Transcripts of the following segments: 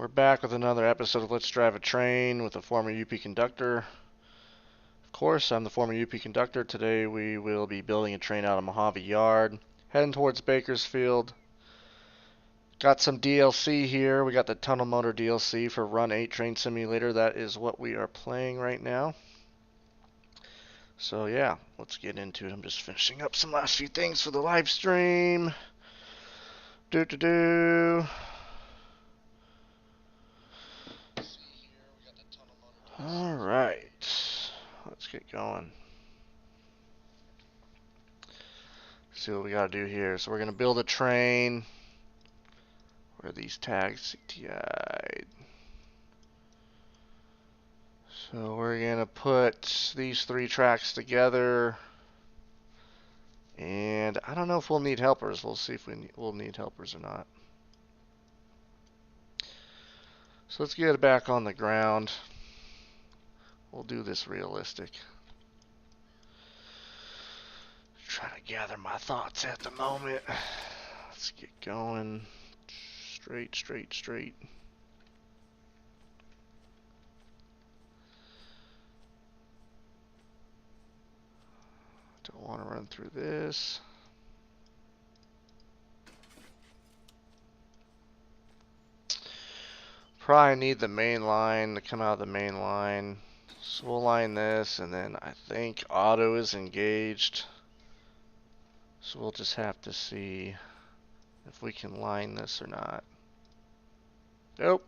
We're back with another episode of Let's Drive a Train with a former UP conductor. Of course, I'm the former UP conductor. Today we will be building a train out of Mojave Yard, heading towards Bakersfield. Got some DLC here. We got the Tunnel Motor DLC for Run 8 Train Simulator. That is what we are playing right now. So yeah, let's get into it. I'm just finishing up some last few things for the live stream. Alright, let's get going. See what we gotta do here. So we're gonna build a train. Where are these tags? CTI. So we're gonna put these 3 tracks together. And I don't know if we'll need helpers. We'll see if we'll need helpers or not. So let's get it back on the ground. We'll do this realistic. Trying to gather my thoughts at the moment. Let's get going. Straight. Don't want to run through this. Probably need the main line to come out of the main line. So we'll line this, and then I think auto is engaged. So we'll just have to see if we can line this or not. Nope.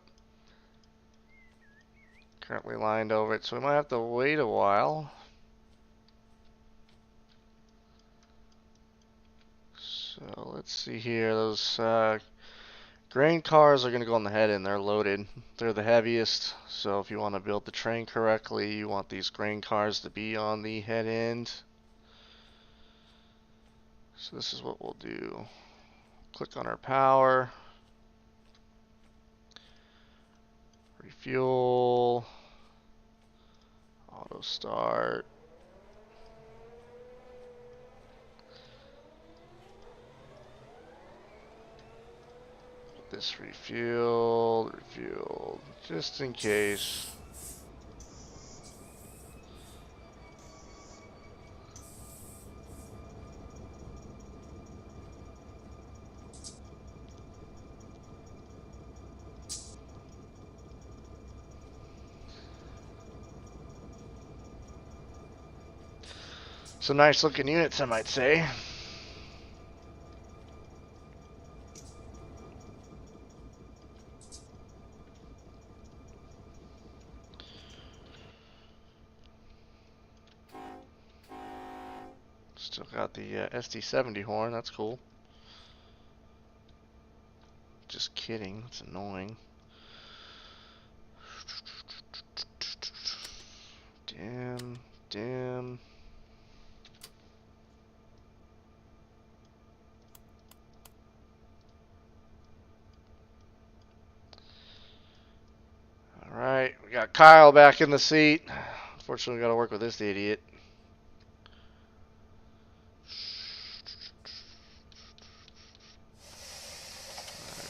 Currently lined over it, so we might have to wait a while. So let's see here. Those grain cars are going to go on the head end. They're loaded. They're the heaviest. So if you want to build the train correctly, you want these grain cars to be on the head end. So this is what we'll do. Click on our power. Refuel. Auto start. This refueled, just in case. Some nice looking units, I might say. Still got the SD70 horn, that's cool. Just kidding, that's annoying. Dim. Alright, we got Kyle back in the seat. Unfortunately, we gotta work with this idiot.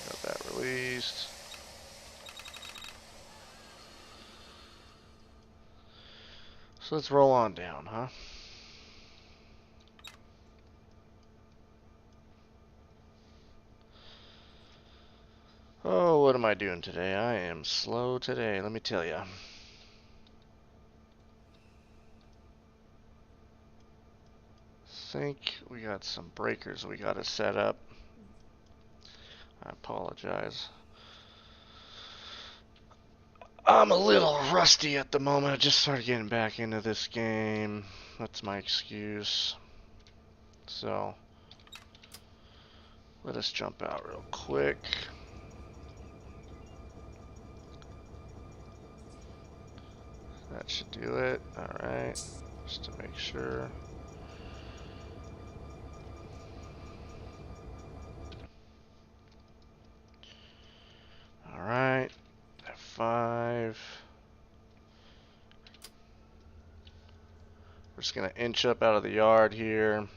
Got that released. So let's roll on down, huh? Oh, what am I doing today? I am slow today, let me tell you. Think we got some breakers we gotta set up. I apologize. I'm a little rusty at the moment. I just started getting back into this game. That's my excuse. So, let us jump out real quick. That should do it. Alright. Just to make sure. Alright. F5. We're just going to inch up out of the yard here.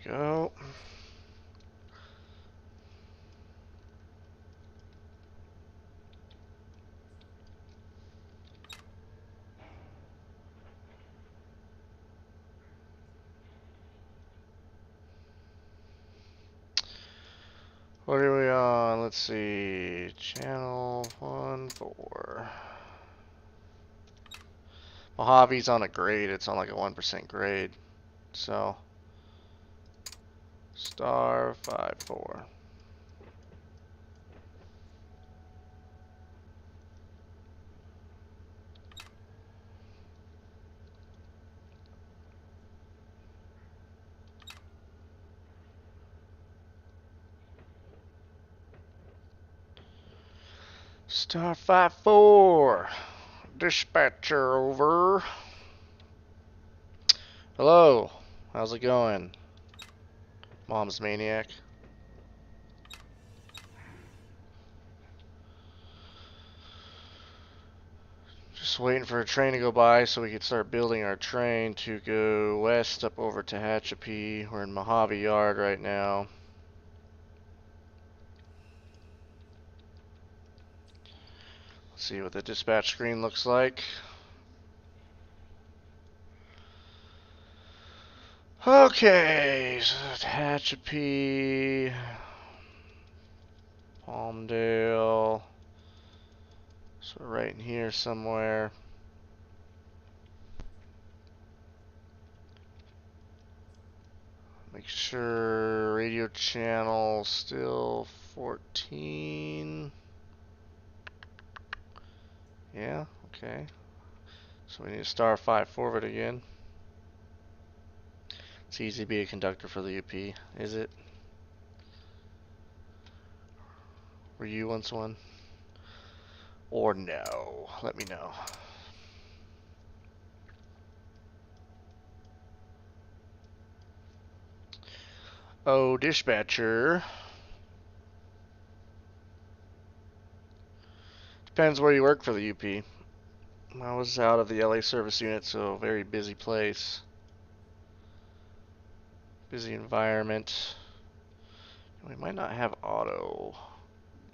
we go. What are we on? Let's see. Channel 1-4. Mojave's on a grade. It's on like a 1% grade. So, star 5-4. Star 5-4. Dispatcher over. Hello. How's it going? Mom's maniac. Just waiting for a train to go by so we can start building our train to go west up over Tehachapi. We're in Mojave Yard right now. Let's see what the dispatch screen looks like. Okay, so Tehachapi, Palmdale. So right in here somewhere. Make sure radio channel still 14. Yeah, okay. So we need to star 5 forward again. It's easy to be a conductor for the UP, is it? Were you once one? Or no? Let me know. Oh, dispatcher. Depends where you work for the UP. I was out of the LA service unit, so very busy place. Busy environment. We might not have auto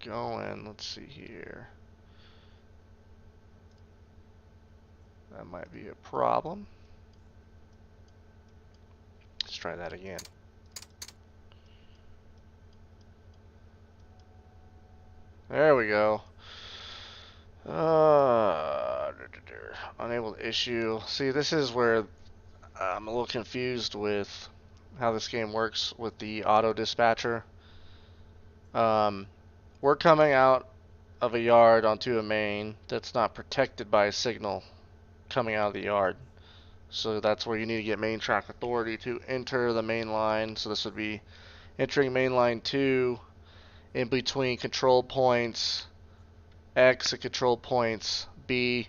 going. Let's see here. That might be a problem. Let's try that again. There we go. Unable to issue. See, this is where I'm a little confused with how this game works with the auto dispatcher. We're coming out of a yard onto a main that's not protected by a signal coming out of the yard. So that's where you need to get main track authority to enter the main line. So this would be entering main line 2 in between control points X and control points B,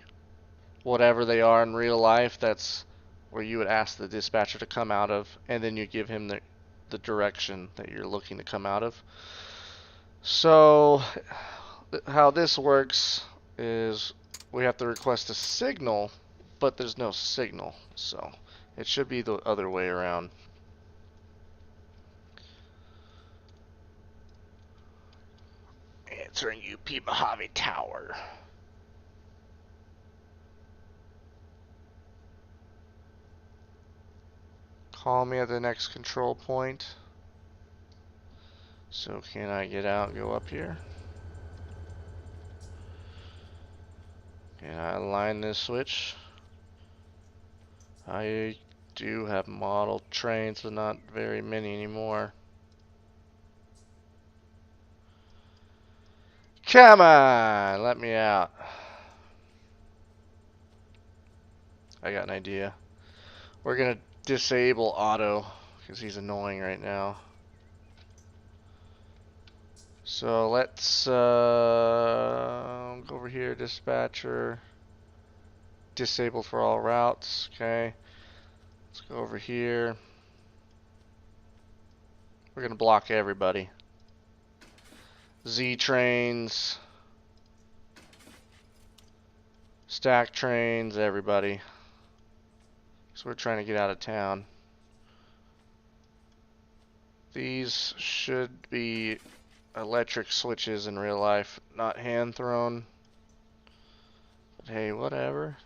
whatever they are in real life. That's where you would ask the dispatcher to come out of, and then you give him the direction that you're looking to come out of. So how this works is we have to request a signal, but there's no signal, so it should be the other way around. Answering UP Mojave Tower. Call me at the next control point. So can I get out and go up here? Can I align this switch? I do have model trains, but not very many anymore. Come on, let me out. I got an idea. We're gonna disable auto because he's annoying right now. So let's go over here, dispatcher, disabled for all routes. Okay, let's go over here. We're gonna block everybody. Z trains, stack trains, everybody. So we're trying to get out of town. These should be electric switches in real life, not hand thrown. But hey, whatever.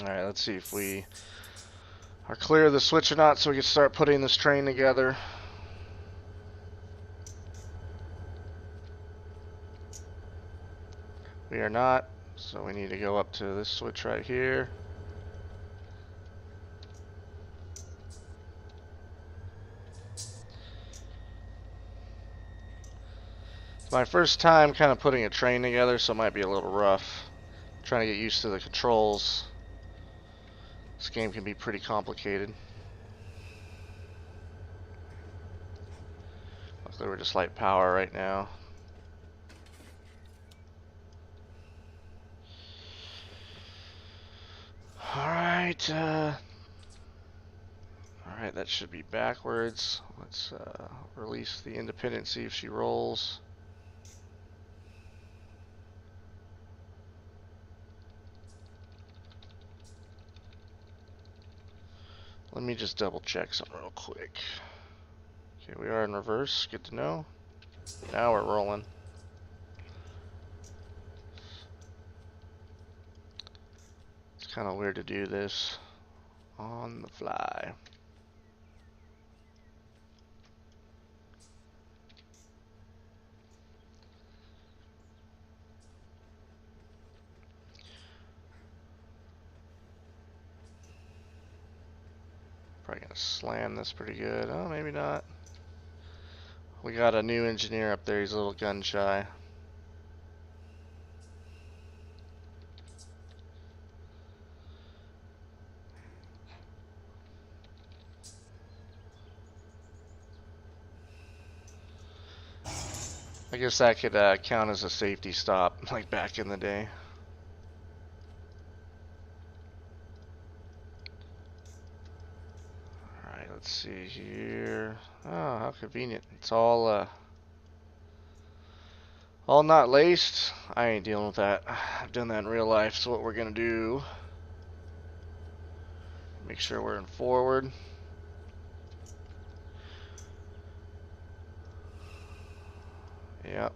Alright, let's see if we are clear of the switch or not so we can start putting this train together. We are not, so we need to go up to this switch right here. It's my first time kind of putting a train together, so it might be a little rough. I'm trying to get used to the controls. This game can be pretty complicated. Luckily we're just light power right now. Alright, alright, that should be backwards. Let's release the independent, see if she rolls. Let me just double check something real quick. Okay, we are in reverse, good to know. Now we're rolling. It's kind of weird to do this on the fly. Probably gonna slam this pretty good. Oh, maybe not. We got a new engineer up there, he's a little gun shy. I guess that could count as a safety stop, like back in the day. Alright, let's see here. Oh, how convenient. It's all not laced. I ain't dealing with that. I've done that in real life, so what we're gonna do, make sure we're in forward. Yep,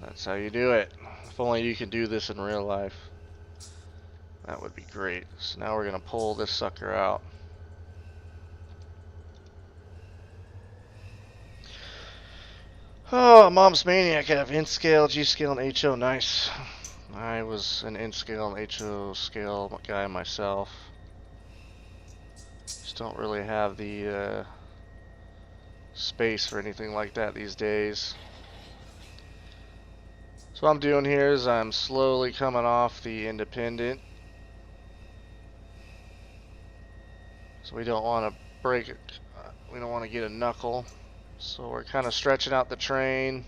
that's how you do it. If only you could do this in real life. That would be great. So now we're gonna pull this sucker out. Oh, Mom's Maniac. I have N scale, G scale, and HO. Nice. I was an N scale and HO scale guy myself. Just don't really have the space for anything like that these days. So what I'm doing here is I'm slowly coming off the independent. So we don't want to break it. We don't want to get a knuckle. So we're kind of stretching out the train.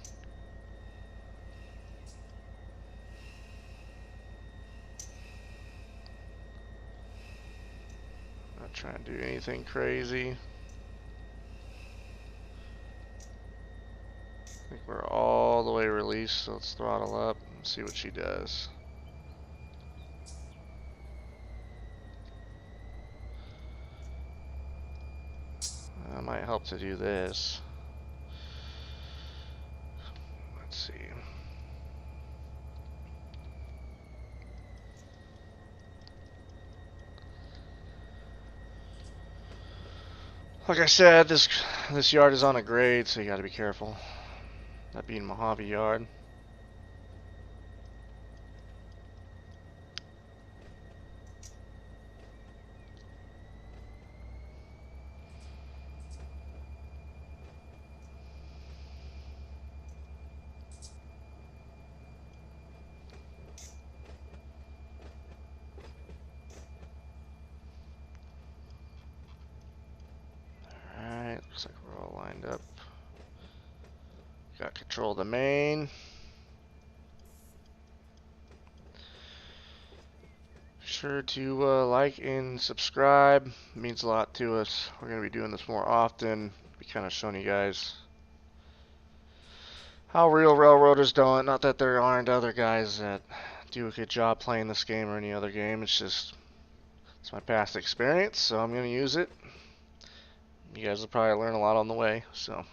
Not trying to do anything crazy. I think we're all the way released, so let's throttle up and see what she does. That might help to do this. Let's see. Like I said, this yard is on a grade, so you got to be careful. That being Mojave yard. Alright, looks like we're all lined up. Got control of the main. Sure to like and subscribe. It means a lot to us. We're going to be doing this more often. Be kind of showing you guys how real railroaders don't. Not that there aren't other guys that do a good job playing this game or any other game. It's just, it's my past experience, so I'm going to use it. You guys will probably learn a lot on the way. So,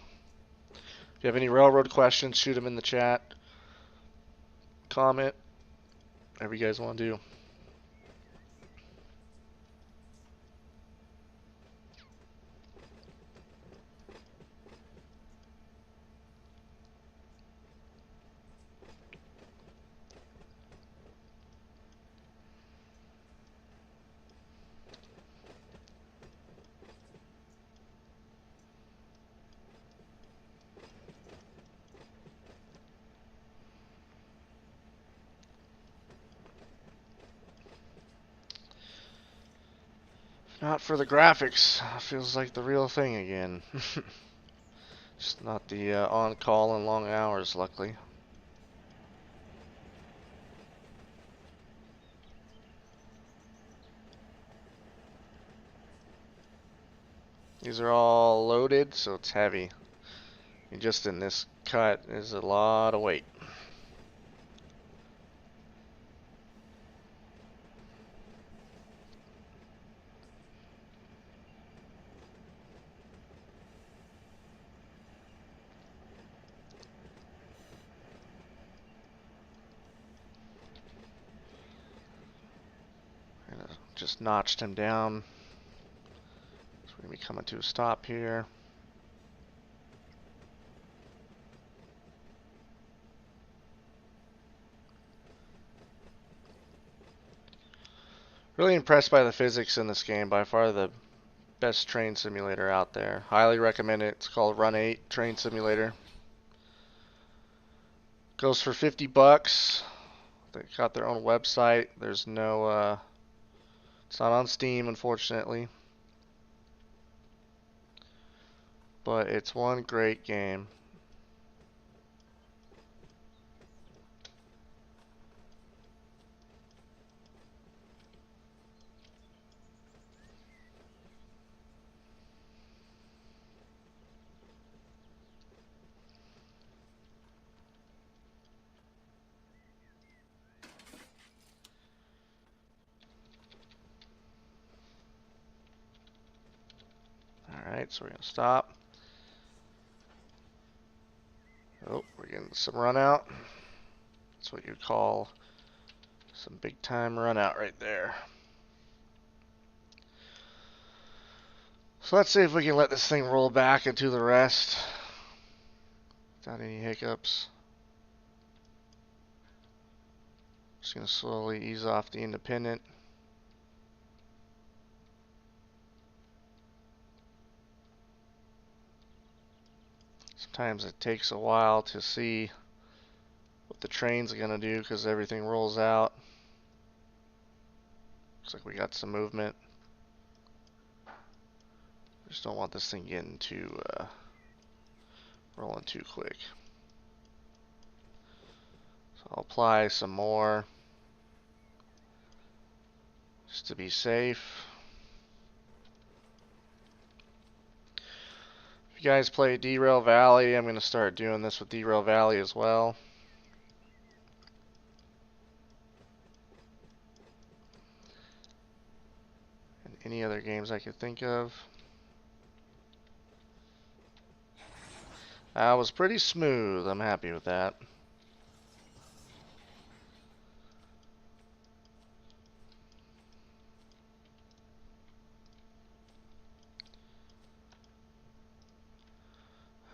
if you have any railroad questions, shoot them in the chat. Comment. Whatever you guys want to do. Not for the graphics. Feels like the real thing again. Just not the on-call and long hours, luckily. These are all loaded, so it's heavy. And just in this cut is a lot of weight. Just notched him down. So we're going to be coming to a stop here. Really impressed by the physics in this game. By far the best train simulator out there. Highly recommend it. It's called Run 8 Train Simulator. Goes for 50 bucks. They got their own website. There's no it's not on Steam, unfortunately. But it's one great game. Alright, so we're going to stop. Oh, we're getting some run out. That's what you'd call some big time run out right there. So let's see if we can let this thing roll back into the rest without any hiccups. Just going to slowly ease off the independent. Sometimes it takes a while to see what the train's going to do because everything rolls out. Looks like we got some movement. Just don't want this thing getting too rolling too quick. So I'll apply some more just to be safe. If you guys play Derail Valley, I'm going to start doing this with Derail Valley as well. And any other games I could think of. That was pretty smooth. I'm happy with that.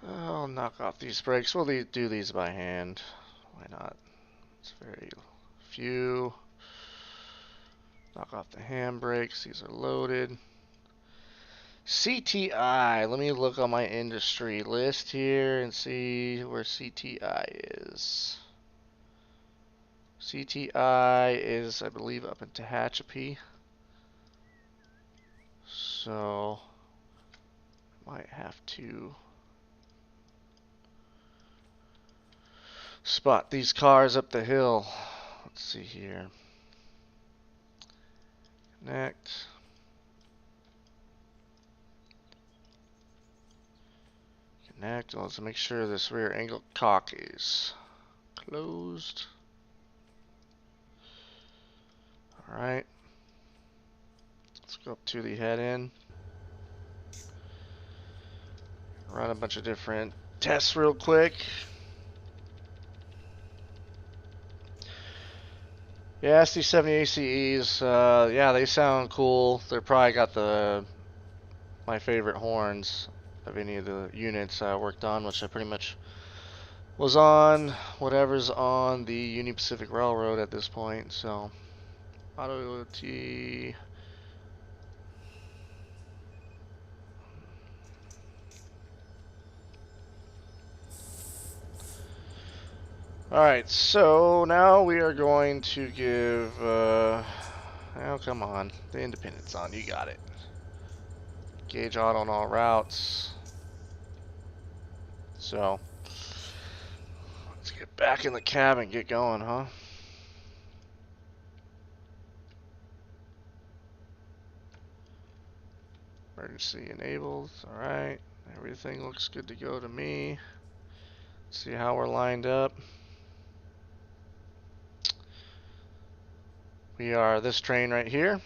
I'll knock off these brakes. We'll do these by hand. Why not? It's very few. Knock off the handbrakes. These are loaded. CTI. Let me look on my industry list here and see where CTI is. CTI is, I believe, up in Tehachapi. So, might have to spot these cars up the hill. Let's see here. Connect. Connect. Let's make sure this rear angle cock is closed. Alright. Let's go up to the head end. Run a bunch of different tests real quick. Yeah, SD70 ACEs, yeah, they sound cool. They're probably got my favorite horns of any of the units I worked on, which I pretty much was on whatever's on the Union Pacific Railroad at this point. So, Auto T. Alright, so now we are going to give, oh, come on, the independence on, you got it. Gauge auto on all routes. So, let's get back in the cab and get going, huh? Emergency enabled, alright. Everything looks good to go to me. Let's see how we're lined up. We are this train right here.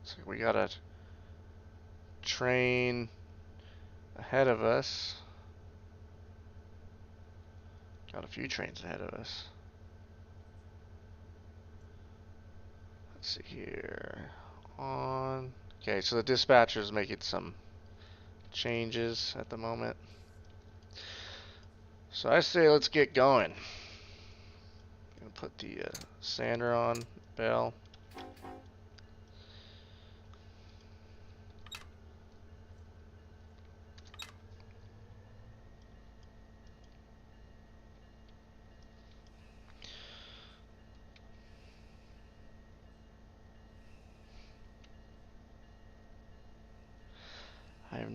So we got a train ahead of us. Got a few trains ahead of us. Let's see here. On. Okay, so the dispatcher's making some changes at the moment. So I say let's get going. Gonna put the sander on, bell.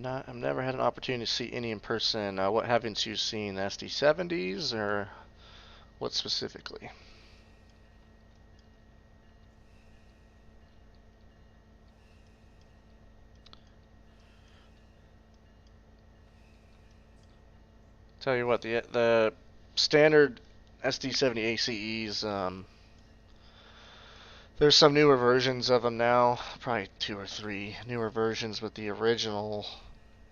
I've never had an opportunity to see any in person. What haven't you seen? SD70s or what specifically? Tell you what, the standard SD70 ACEs, there's some newer versions of them now, probably 2 or 3 newer versions, but the original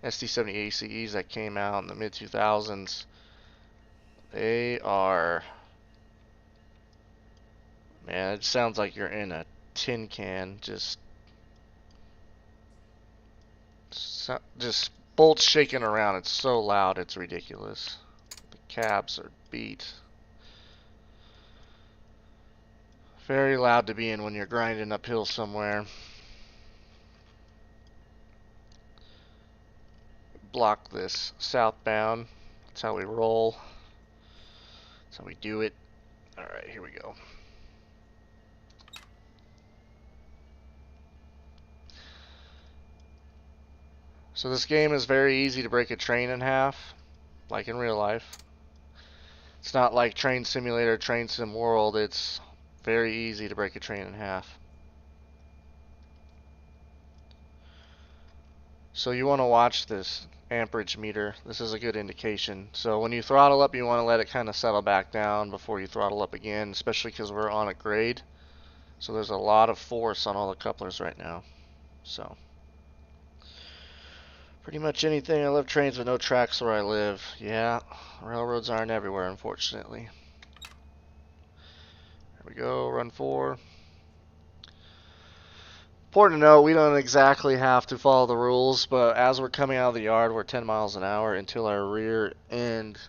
SD70 ACEs that came out in the mid 2000s, they are, man, it sounds like you're in a tin can, just bolts shaking around. It's so loud, it's ridiculous. The cabs are beat. Very loud to be in when you're grinding uphill somewhere. Block this southbound. That's how we roll. That's how we do it. Alright, here we go. So this game is very easy to break a train in half, like in real life. It's not like Train Simulator, Train Sim World. It's very easy to break a train in half. So you want to watch this amperage meter. This is a good indication. So when you throttle up, you want to let it kind of settle back down before you throttle up again, especially because we're on a grade. So there's a lot of force on all the couplers right now. So pretty much anything. I love trains with no tracks where I live. Yeah, railroads aren't everywhere, unfortunately. There we go, run 4. Important to note, we don't exactly have to follow the rules, but as we're coming out of the yard, we're 10 miles an hour until our rear end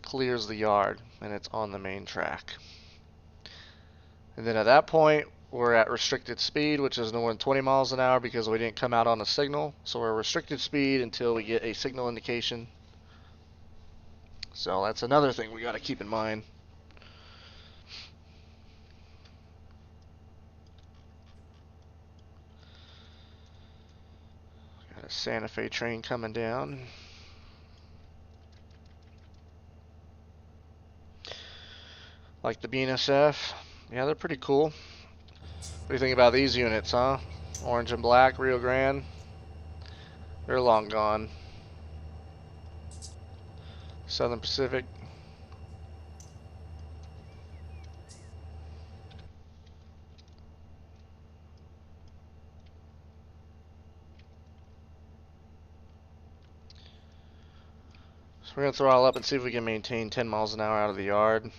clears the yard and it's on the main track. And then at that point, we're at restricted speed, which is no more than 20 miles an hour because we didn't come out on a signal. So we're restricted speed until we get a signal indication. So that's another thing we got to keep in mind. Got a Santa Fe train coming down. Like the BNSF. Yeah, they're pretty cool. What do you think about these units, huh? Orange and black, Rio Grande. They're long gone. Southern Pacific. So we're going to throttle up and see if we can maintain 10 miles an hour out of the yard.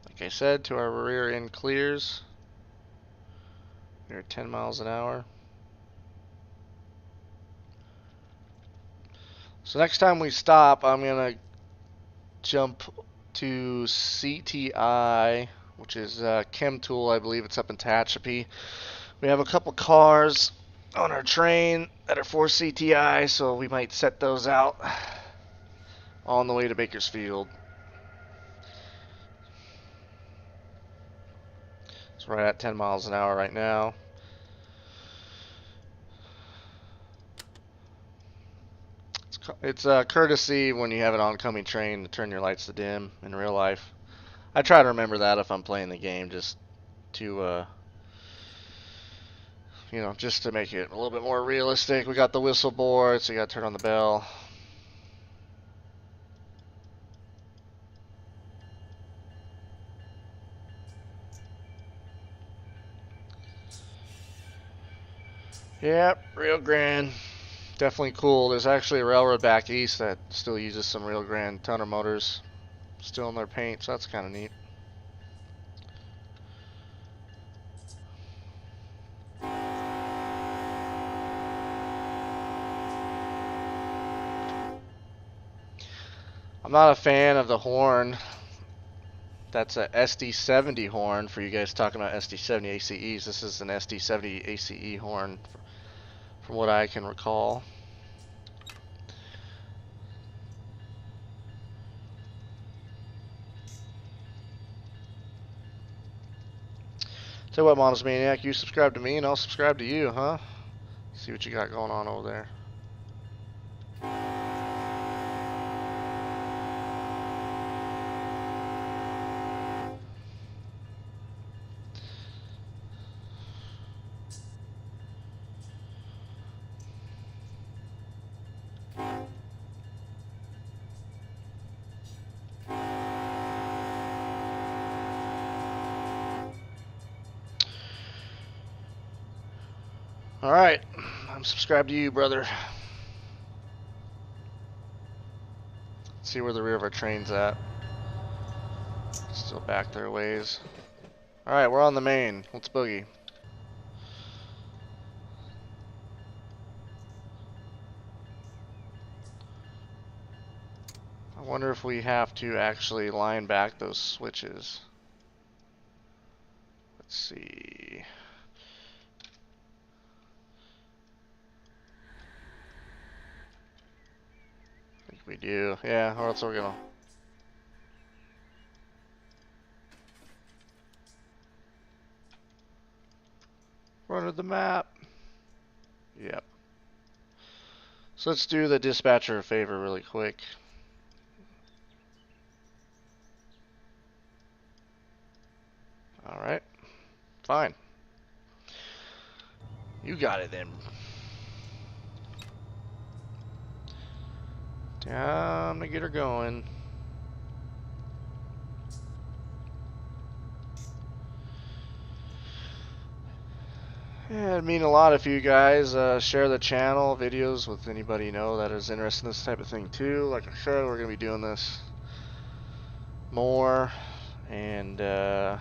Like I said, to our rear end clears. We're at 10 miles an hour. So next time we stop, I'm going to jump to CTI, which is Chem Tool. I believe it's up in Tehachapi. We have a couple cars on our train that are for CTI, so we might set those out on the way to Bakersfield. It's right at 10 miles an hour right now. It's a courtesy when you have an oncoming train to turn your lights to dim in real life. I try to remember that if I'm playing the game, just to you know, just to make it a little bit more realistic. We got the whistle board, so you got to turn on the bell. Yep, Rio Grande. Definitely cool. There's actually a railroad back east that still uses some Rio Grande tonner motors still in their paint, so that's kind of neat. I'm not a fan of the horn. That's a SD70 horn for you guys talking about SD70 ACEs. This is an SD70 ACE horn from what I can recall. Tell you what, Models Maniac, you subscribe to me and I'll subscribe to you, huh? See what you got going on over there. Alright, I'm subscribed to you, brother. Let's see where the rear of our train's at. Still back there ways. Alright, we're on the main. Let's boogie. I wonder if we have to actually line back those switches. Let's see. I think we do. Yeah, or else we're gonna... Run to the map. Yep. So let's do the dispatcher a favor really quick. Alright. Fine. You got it then. Time to get her going. Yeah, it'd mean a lot if you guys share the channel videos with anybody you know that is interested in this type of thing too. Like I said, we're going to be doing this more. And yeah,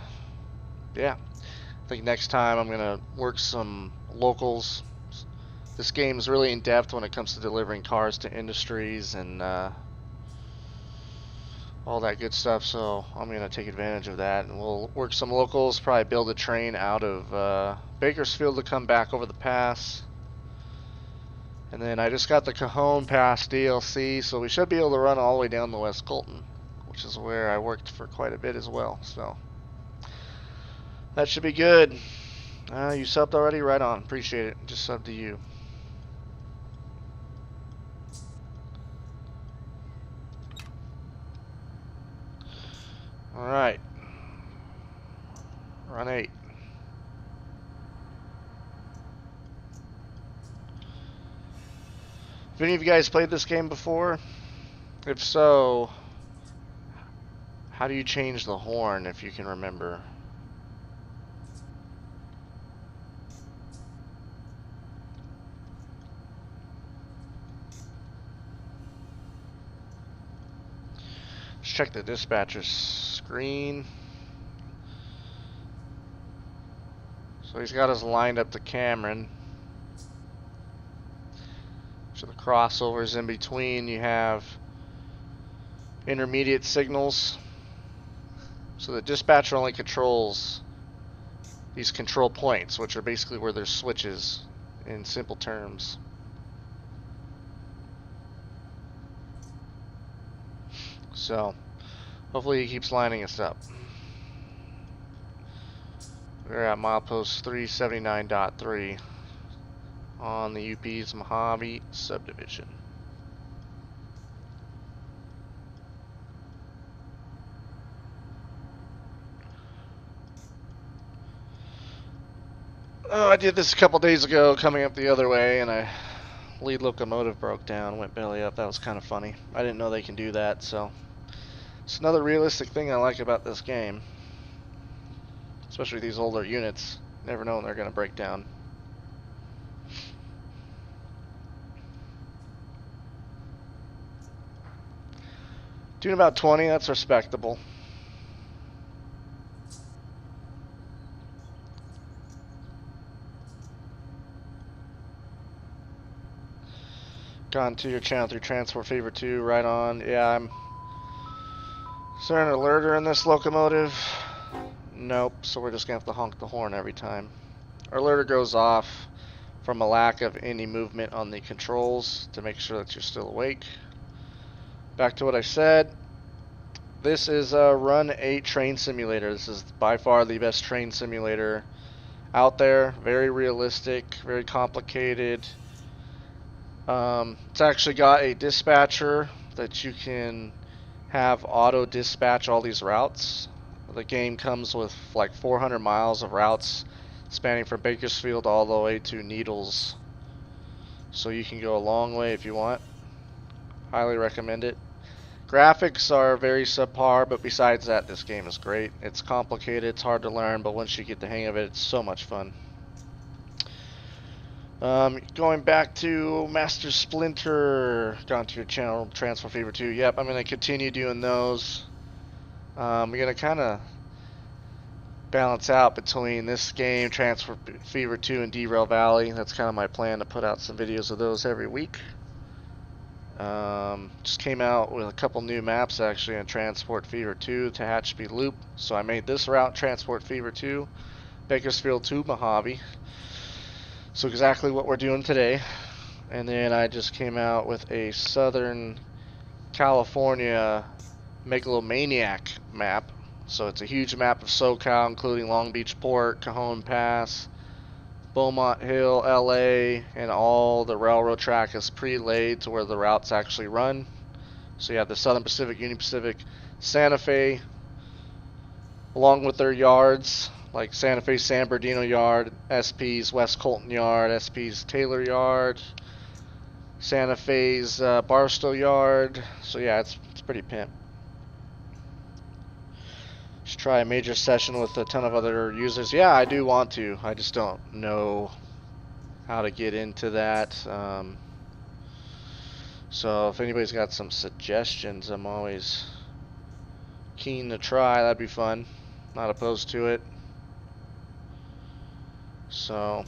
I think next time I'm going to work some locals. This game is really in depth when it comes to delivering cars to industries and all that good stuff, so I'm going to take advantage of that, and we'll work some locals, probably build a train out of Bakersfield to come back over the pass. And then I just got the Cajon Pass DLC, so we should be able to run all the way down to West Colton, which is where I worked for quite a bit as well, so that should be good. You subbed already? Right on. Appreciate it. Just subbed to you. Alright. Run 8. Have any of you guys played this game before? If so, how do you change the horn if you can remember? Let's check the dispatcher's screen. So he's got us lined up to Cameron. So the crossovers in between, you have intermediate signals. So the dispatcher only controls these control points, which are basically where there's switches in simple terms. So hopefully he keeps lining us up. We're at milepost 379.3 on the UP's Mojave subdivision. Oh, I did this a couple days ago coming up the other way, and a lead locomotive broke down, went belly up. That was kind of funny. I didn't know they can do that, so it's another realistic thing I like about this game. Especially these older units. Never know when they're going to break down. Doing about 20, that's respectable. Gone to your channel through Transport Fever 2, right on. Yeah, I'm... Is there an alerter in this locomotive? Nope, so we're just going to have to honk the horn every time. Our alerter goes off from a lack of any movement on the controls to make sure that you're still awake. Back to what I said. This is a Run 8 train simulator. This is by far the best train simulator out there. Very realistic, very complicated. It's actually got a dispatcher that you can have auto dispatch all these routes. The game comes with like 400 miles of routes spanning from Bakersfield all the way to Needles. So you can go a long way if you want. Highly recommend it. Graphics are very subpar, but besides that, this game is great. It's complicated, it's hard to learn, but once you get the hang of it, it's so much fun. Going back to Master Splinter, gone to your channel, Transfer Fever 2. Yep, I'm going to continue doing those. We're going to kind of balance out between this game, Transfer Fever 2, and Derail Valley. That's kind of my plan, to put out some videos of those every week. Just came out with a couple new maps actually on Transport Fever 2, Tehachapi Loop. So I made this route, Transport Fever 2, Bakersfield to Mojave. So exactly what we're doing today. And then I just came out with a Southern California Megalomaniac map. So it's a huge map of SoCal, including Long Beach Port, Cajon Pass, Beaumont Hill, LA, and all the railroad track is pre-laid to where the routes actually run. So you have the Southern Pacific, Union Pacific, Santa Fe, along with their yards, like Santa Fe San Bernardino Yard, SP's West Colton Yard, SP's Taylor Yard, Santa Fe's Barstow Yard. So yeah, it's pretty pimp. Should try a major session with a ton of other users. Yeah, I do want to. I just don't know how to get into that. So if anybody's got some suggestions, I'm always keen to try. That'd be fun. Not opposed to it. So,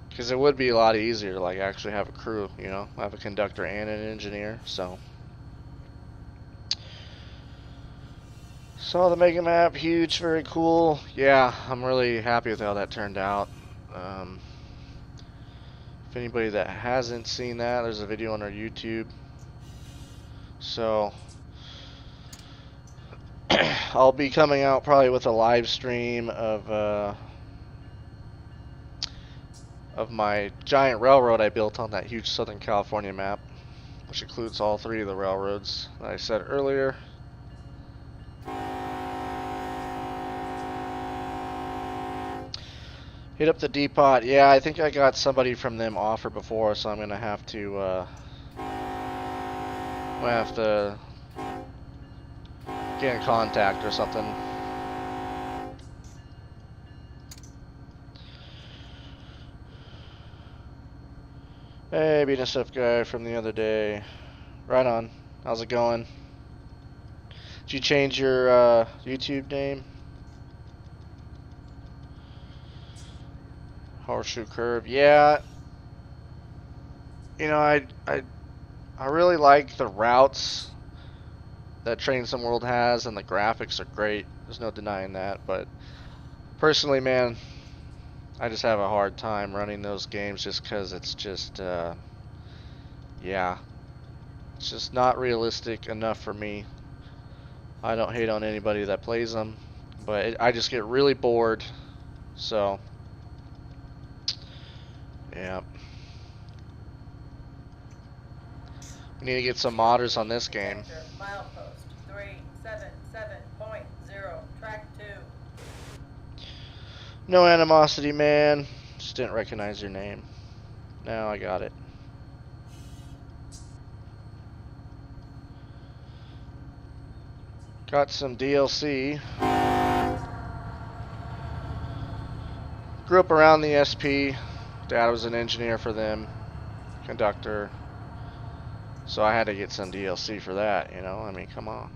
because it would be a lot easier to like actually have a crew, you know, have a conductor and an engineer. So the mega map, huge, very cool. Yeah, I'm really happy with how that turned out. If anybody that hasn't seen that, there's a video on our YouTube. So I'll be coming out probably with a live stream of my giant railroad I built on that huge Southern California map, which includes all 3 of the railroads that I said earlier. Hit up the depot. Yeah, I think I got somebody from them offer before, so I'm gonna have to get in contact or something. Hey, BNSF guy from the other day. Right on. How's it going? Did you change your YouTube name? Horseshoe Curve. Yeah. You know, I really like the routes that Train Sim World has, and the graphics are great. There's no denying that. But personally, man, I just have a hard time running those games just because it's just, yeah, it's just not realistic enough for me. I don't hate on anybody that plays them, but I just get really bored. So, yeah. We need to get some modders on this game. Milepost 377.0, track 2. No animosity, man. Just didn't recognize your name. Now I got it. Got some DLC. Grew up around the SP. Dad was an engineer for them, conductor. So I had to get some DLC for that, you know? I mean, come on.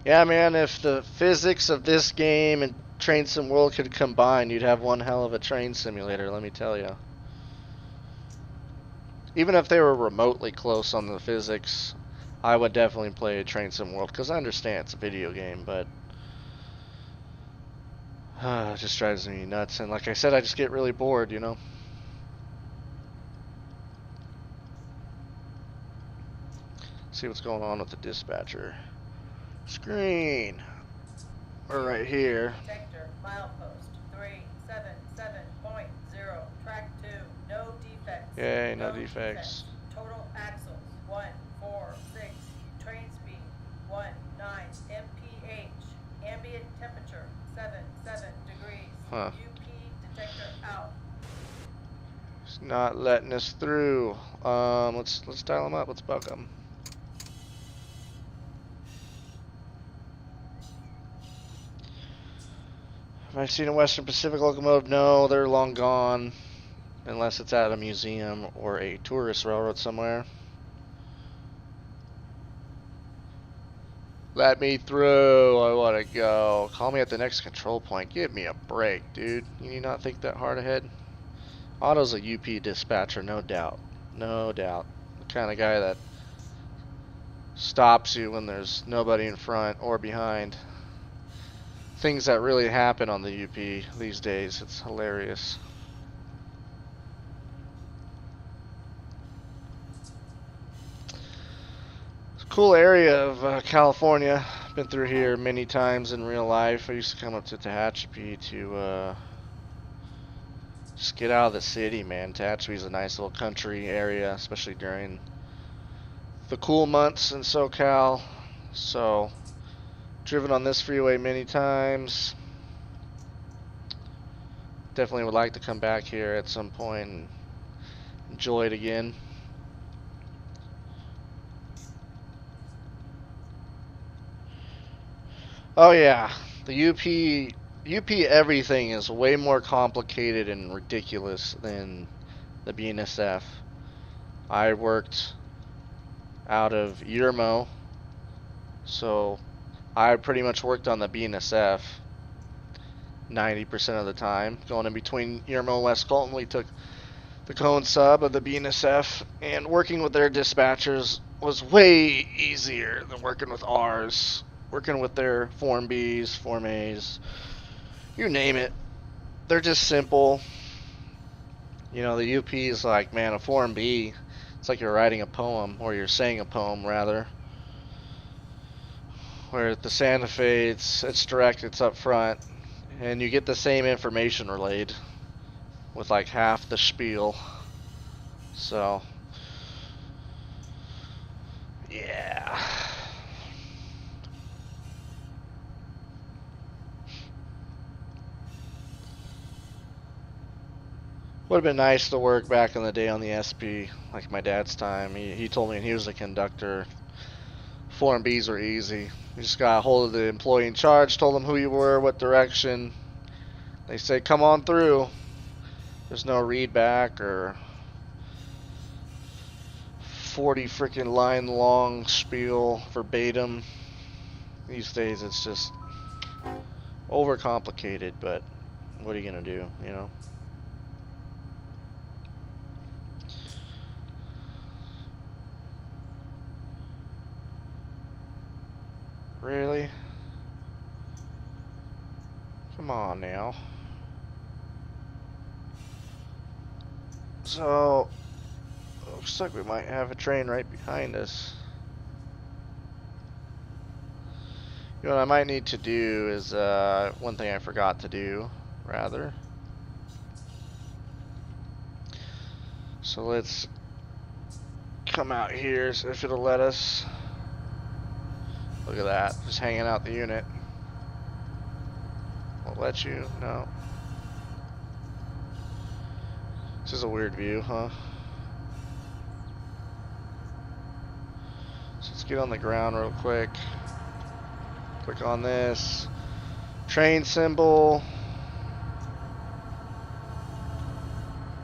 Yeah, man, if the physics of this game and Train Sim World could combine, you'd have one hell of a train simulator, let me tell you. Even if they were remotely close on the physics, I would definitely play a Train Sim World, because I understand it's a video game, but it just drives me nuts. And like I said, I just get really bored, you know? See what's going on with the dispatcher screen. We're right here. Detector, milepost 377.0, track 2, no defects. Yay, no defects. Total axles 146, train speed 19 mph, ambient temperature 77 degrees. Huh. UP detector out. It's not letting us through. Let's dial them up. Let's bug them. Have I seen a Western Pacific locomotive? No, they're long gone. Unless it's at a museum or a tourist railroad somewhere. Let me through. I want to go. Call me at the next control point. Give me a break, dude. You need not think that hard ahead. Otto's a UP dispatcher, no doubt. No doubt. The kind of guy that stops you when there's nobody in front or behind. Things that really happen on the UP these days. It's hilarious. It's a cool area of California. Been through here many times in real life. I used to come up to Tehachapi to just get out of the city, man. Tehachapi's a nice little country area, especially during the cool months in SoCal. So, driven on this freeway many times. Definitely would like to come back here at some point and enjoy it again. Oh yeah, the UP everything is way more complicated and ridiculous than the BNSF. I worked out of Yermo, so I pretty much worked on the BNSF 90% of the time. Going in between Yermo and West Colton, we took the cone sub of the BNSF, and working with their dispatchers was way easier than working with ours. Working with their Form Bs, Form As, you name it. They're just simple. You know, the UP is like, man, a Form B, it's like you're writing a poem, or you're saying a poem, rather. Where at the Santa Fe, it's direct, it's up front, and you get the same information relayed. with like half the spiel. So, yeah. Would have been nice to work back in the day on the SP, like my dad's time. He told me when he was a conductor, Form Bs were easy. You just got a hold of the employee in charge, told them who you were, what direction. They say, come on through. There's no read back or 40 freaking line long spiel verbatim. These days it's just overcomplicated, but what are you gonna do, you know? Really? Come on now. So, looks like we might have a train right behind us. You know what I might need to do is, one thing I forgot to do, rather. So let's come out here, so if it'll let us. Look at that, just hanging out the unit. Won't let you? No. This is a weird view, huh? So let's get on the ground real quick. Click on this. Train symbol.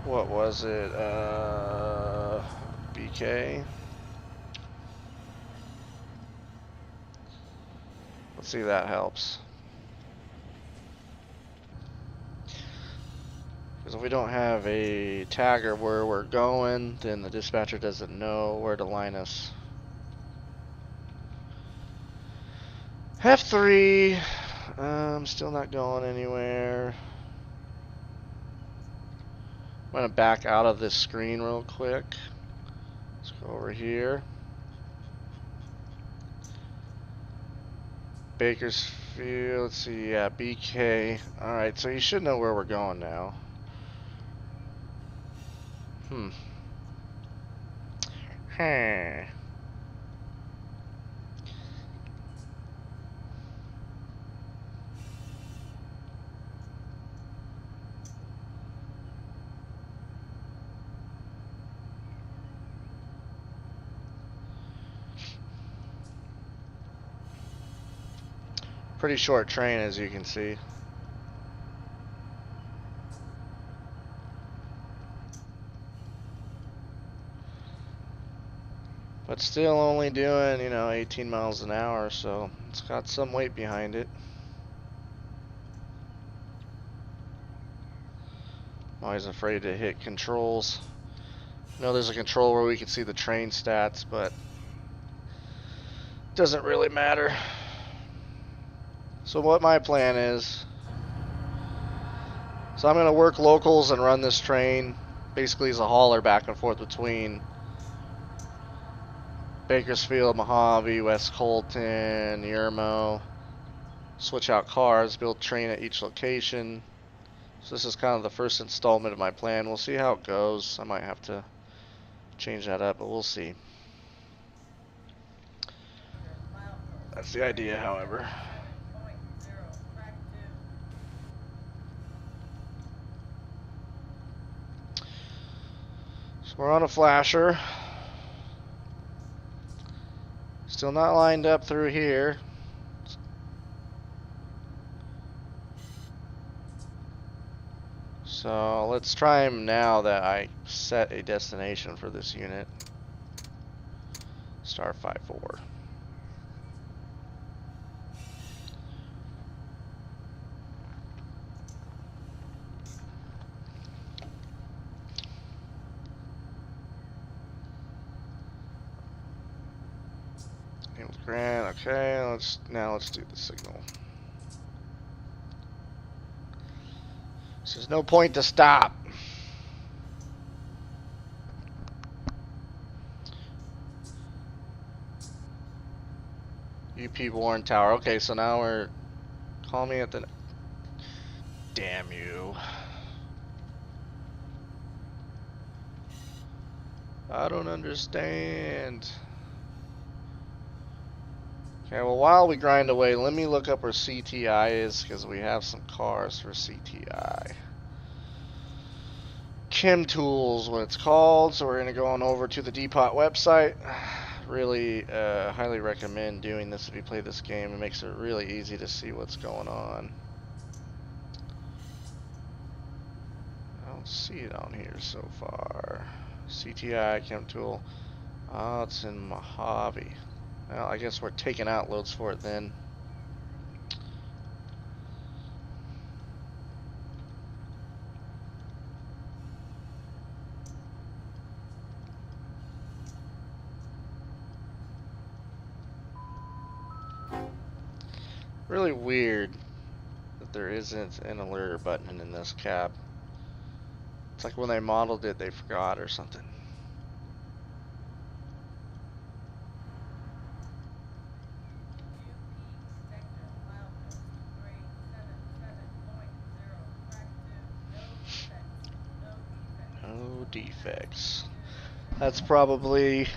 What was it? BK. Let's see if that helps. Because if we don't have a tagger where we're going, then the dispatcher doesn't know where to line us. F3. Still not going anywhere. I'm going to back out of this screen real quick. Let's go over here. Bakersfield, let's see, yeah, BK. Alright, so you should know where we're going now. Huh. Pretty short train, as you can see. But still only doing, 18 miles an hour, so it's got some weight behind it. I'm always afraid to hit controls. I know there's a control where we can see the train stats, but it doesn't really matter. So what my plan is, so I'm going to work locals and run this train basically as a hauler back and forth between Bakersfield, Mojave, West Colton, Yermo. Switch out cars, build train at each location. So this is kind of the first installment of my plan. We'll see how it goes. I might have to change that up, but we'll see. That's the idea, however. So we're on a flasher. Still not lined up through here. So let's try him now that I set a destination for this unit. Star 5-4. Grant, okay, let's do the signal. So there's no point to stop. UP Warren Tower. Okay, so now we're call me at the damn you. I don't understand. Okay, well, while we grind away, let me look up where CTI is, because we have some cars for CTI. Chem Tools, what it's called. So we're going to go on over to the Depot website. Really highly recommend doing this if you play this game. It makes it really easy to see what's going on. I don't see it on here so far. CTI Chem Tool. Oh, it's in Mojave. Well, I guess we're taking out loads for it then. Really weird that there isn't an alerter button in this cab. It's like when they modeled it, they forgot or something. No defects. That's probably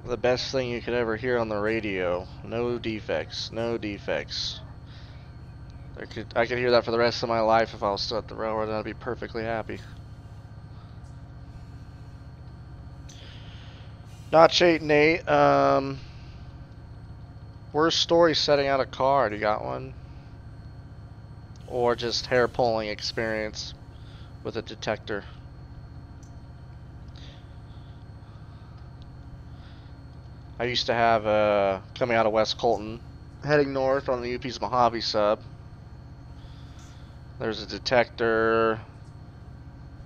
the best thing you could ever hear on the radio. No defects. No defects. I could hear that for the rest of my life if I was still at the railroad, and I'd be perfectly happy. Notch 8 and 8. Worst story setting out a car. Do you got one? Or just hair pulling experience with a detector? I used to have coming out of West Colton, heading north on the UP's Mojave sub. There's a detector,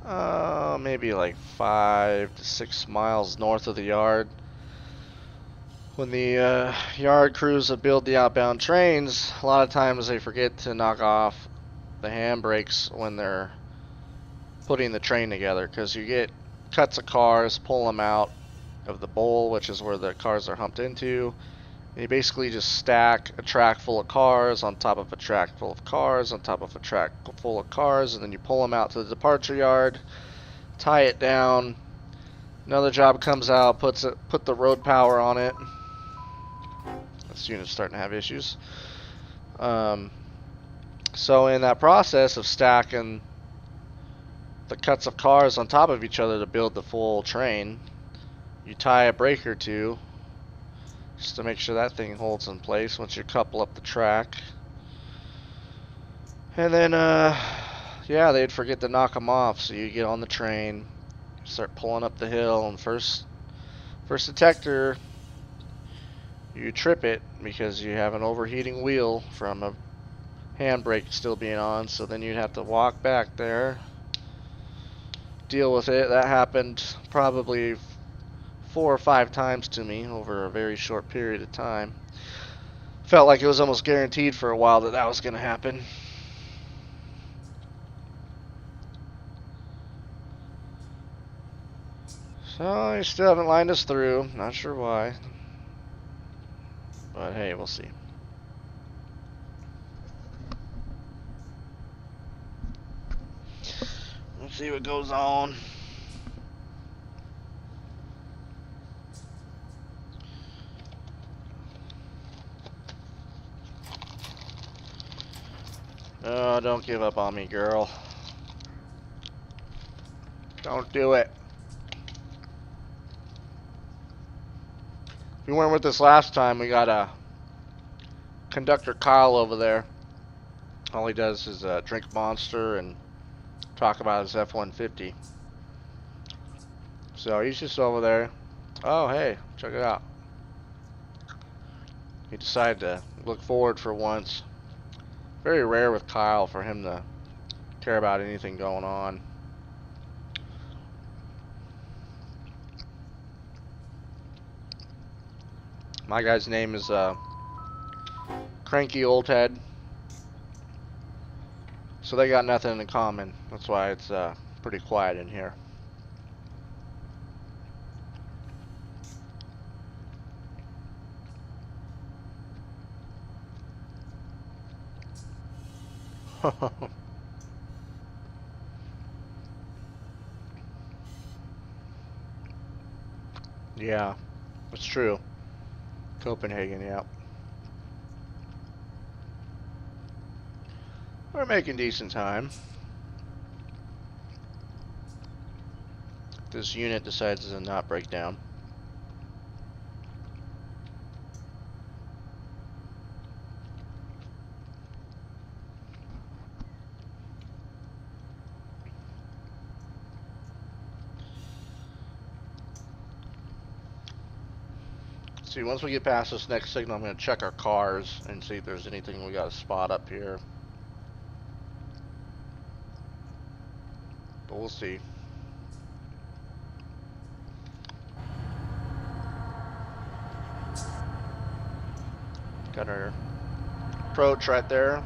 maybe like 5 to 6 miles north of the yard. When the yard crews that build the outbound trains, a lot of times they forget to knock off the handbrakes when they're putting the train together, because you get cuts of cars, pull them out of the bowl, which is where the cars are humped into. And you basically just stack a track full of cars on top of a track full of cars on top of a track full of cars, and then you pull them out to the departure yard, tie it down. Another job comes out, put the road power on it. This unit's starting to have issues. So in that process of stacking the cuts of cars on top of each other to build the full train, you tie a brake or two just to make sure that thing holds in place once you couple up the track. And then, yeah, they'd forget to knock them off, so you get on the train, start pulling up the hill, and first detector, you trip it because you have an overheating wheel from a handbrake still being on, so then you'd have to walk back there, deal with it. That happened probably 4 or 5 times to me over a very short period of time. Felt like it was almost guaranteed for a while that that was going to happen. So, they still haven't lined us through. Not sure why. But hey, we'll see. Let's see what goes on. Oh, don't give up on me, girl. Don't do it. If you weren't with us last time, we got a conductor Kyle over there. All he does is drink Monster and talk about his F-150. So he's just over there. Oh, hey, check it out. He decided to look forward for once. Very rare with Kyle for him to care about anything going on. My guy's name is Cranky Old Head. So they got nothing in common. That's why it's pretty quiet in here. Yeah, it's true. Copenhagen, yeah. We're making decent time. This unit decides to not break down. See, once we get past this next signal, I'm going to check our cars and see if there's anything we got to spot up here. But we'll see. Got our approach right there.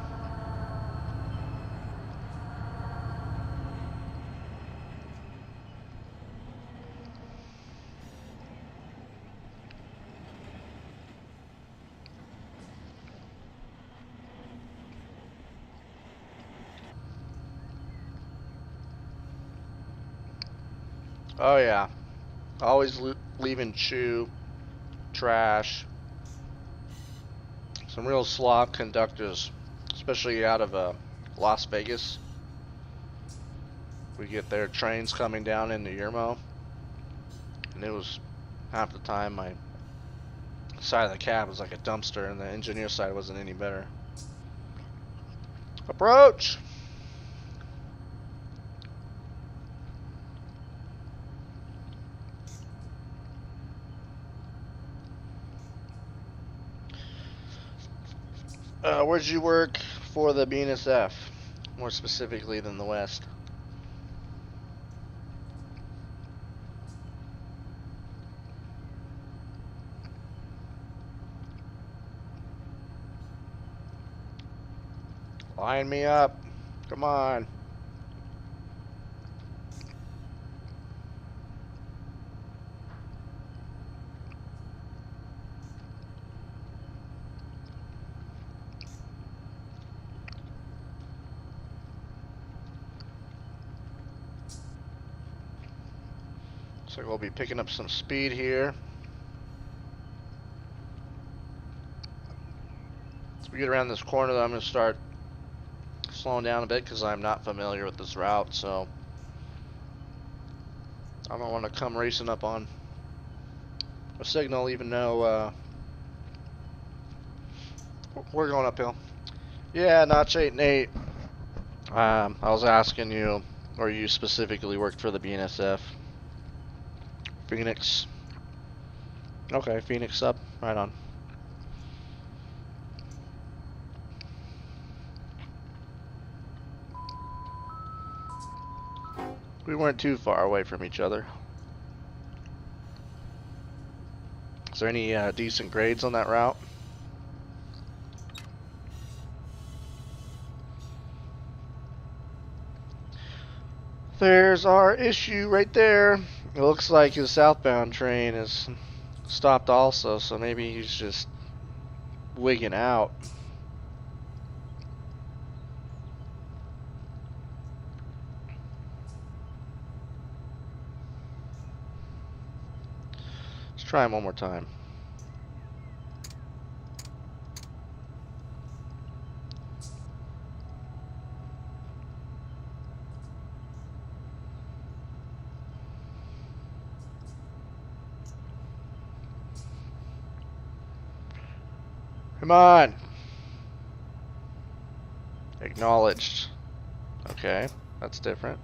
Oh yeah, always leaving chew, trash. Some real slob conductors, especially out of Las Vegas. We get their trains coming down into Yermo, and it was half the time my side of the cab was like a dumpster, and the engineer side wasn't any better. Approach! Where'd you work for the BNSF? More specifically than the West. Line me up. Come on. Looks like we'll be picking up some speed here. As we get around this corner, I'm going to start slowing down a bit because I'm not familiar with this route, so I don't want to come racing up on a signal even though we're going uphill. Yeah, Notch 8 and 8. I was asking you, or you specifically worked for the BNSF. Phoenix. Okay, Phoenix up. Right on. We weren't too far away from each other. Is there any decent grades on that route? There's our issue right there. It looks like his southbound train is stopped also, so maybe he's just wigging out. Let's try him one more time. Come on. Acknowledged. Okay, that's different.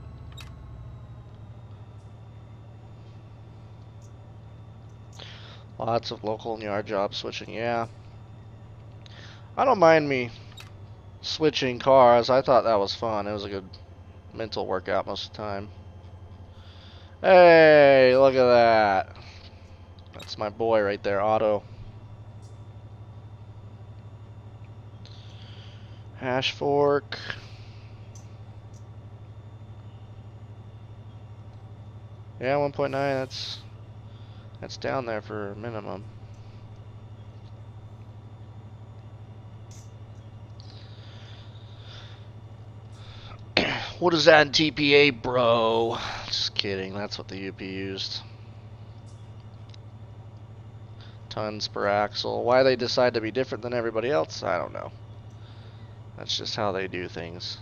Lots of local and yard job switching, yeah. I don't mind me switching cars. I thought that was fun. It was a good mental workout most of the time. Hey, look at that. That's my boy right there, Otto. Hash fork. Yeah, 1.9, that's down there for minimum. What is that in TPA, bro? Just kidding, that's what the UP used. tons per axle. Why they decide to be different than everybody else, I don't know. That's just how they do things.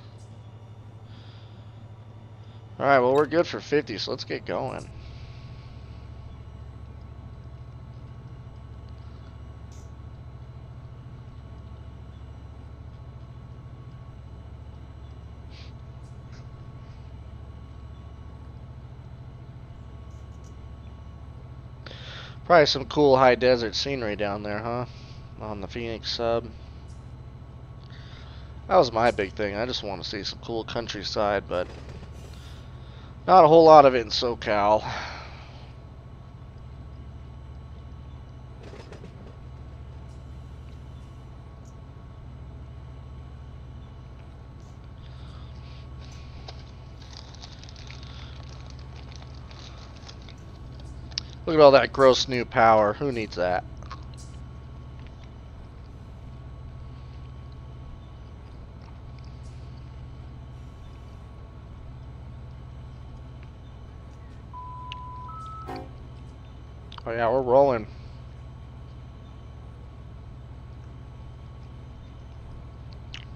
Alright, well, we're good for 50, so let's get going. Probably some cool high desert scenery down there, huh? On the Phoenix sub. That was my big thing. I just want to see some cool countryside, but not a whole lot of it in SoCal. Look at all that gross new power. Who needs that? Oh yeah, we're rolling.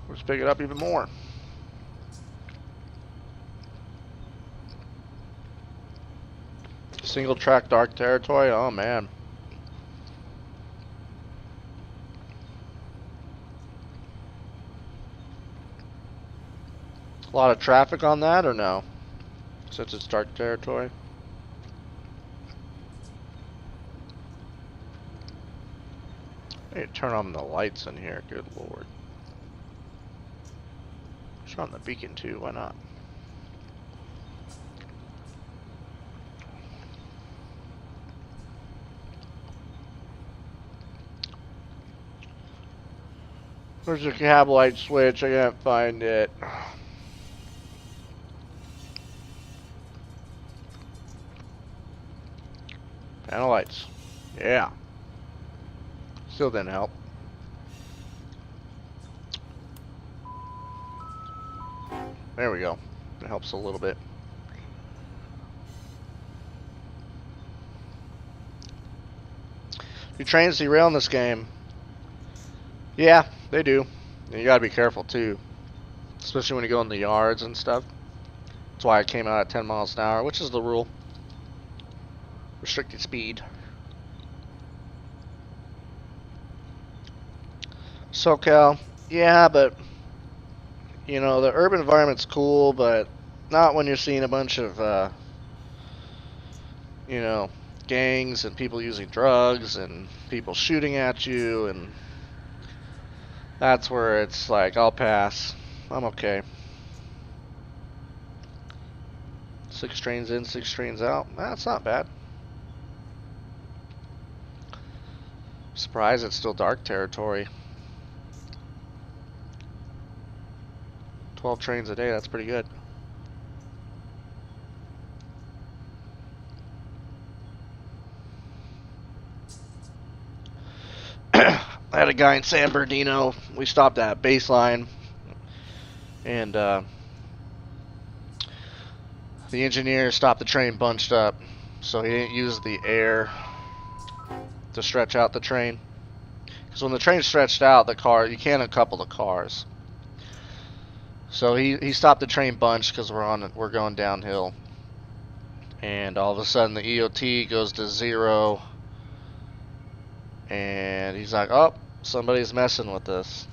Let's pick it up even more. Single track dark territory. Oh man. A lot of traffic on that or no? Since it's dark territory. Hey, turn on the lights in here. Good lord. Turn on the beacon too. Why not? Where's the cab light switch? I can't find it. Panel lights. Yeah. Still didn't help. There we go. It helps a little bit. Do trains derail in this game? Yeah, they do. And you gotta be careful too. Especially when you go in the yards and stuff. That's why I came out at 10 miles an hour, which is the rule. Restricted speed. SoCal, yeah, but you know, the urban environment's cool, but not when you're seeing a bunch of you know, gangs and people using drugs and people shooting at you, and that's where it's like, I'll pass. I'm okay. 6 trains in, 6 trains out. That's not bad. Surprised it's still dark territory. 12 trains a day, that's pretty good. I had a guy in San Bernardino. We stopped at Baseline, and the engineer stopped the train bunched up, so he didn't use the air to stretch out the train. Because when the train's stretched out, the car, you can't uncouple the cars. So he stopped the train bunch because we're going downhill, and all of a sudden the EOT goes to 0, and he's like, "Oh, somebody's messing with this."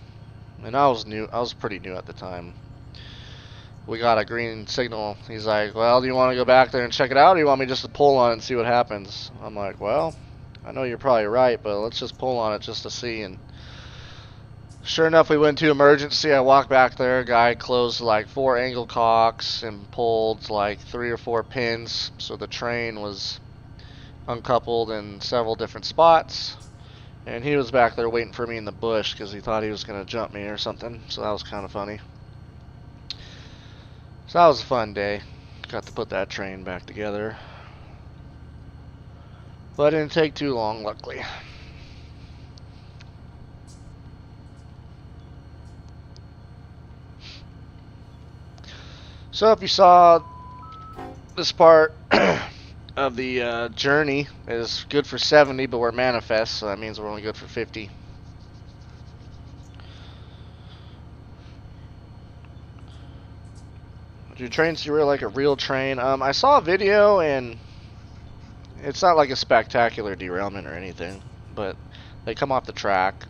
And I was pretty new at the time. We got a green signal. He's like, "Well, do you want to go back there and check it out, or do you want me just to pull on it and see what happens?" I'm like, "Well, I know you're probably right, but let's just pull on it just to see." And sure enough, we went to emergency. I walked back there. Guy closed like 4 angle cocks and pulled like 3 or 4 pins, so the train was uncoupled in several different spots. And he was back there waiting for me in the bush because he thought he was going to jump me or something. So that was kind of funny. So that was a fun day. Got to put that train back together. But it didn't take too long, luckily. So if you saw this part, of the journey is good for 70, but we're manifest, so that means we're only good for 50. Do trains derail like a real train? I saw a video, and it's not like a spectacular derailment or anything, but they come off the track.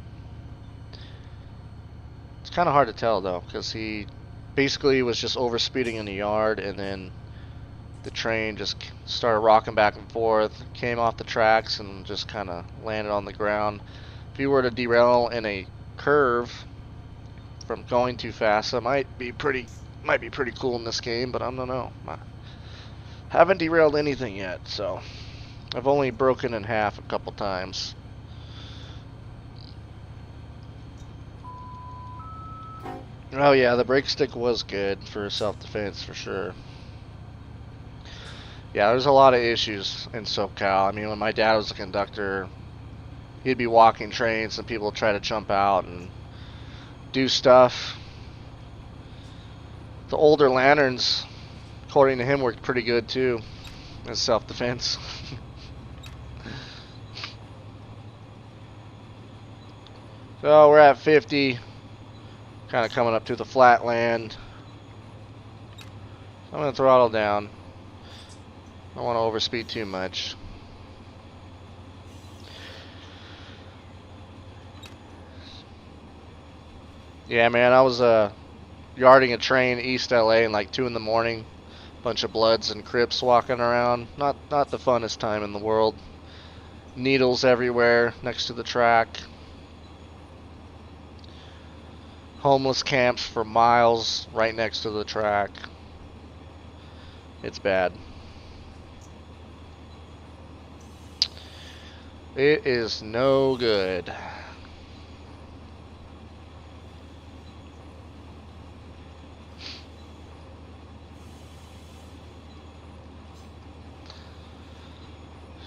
It's kind of hard to tell, though, because he basically was just overspeeding in the yard, and then the train just started rocking back and forth, came off the tracks, and just kind of landed on the ground. If you were to derail in a curve from going too fast, that might be pretty cool in this game, but I don't know. I haven't derailed anything yet, so I've only broken in half a couple times. Oh yeah, the brake stick was good for self-defense for sure. Yeah, there's a lot of issues in SoCal. I mean, when my dad was a conductor, he'd be walking trains and people would try to jump out and do stuff. The older lanterns, according to him, worked pretty good too as self-defense. So we're at 50, kind of coming up to the flat land. I'm going to throttle down. I don't want to overspeed too much. Yeah, man, I was yarding a train East LA in like 2 in the morning. Bunch of Bloods and Crips walking around. Not the funnest time in the world. Needles everywhere next to the track. Homeless camps for miles right next to the track. It's bad. It is no good.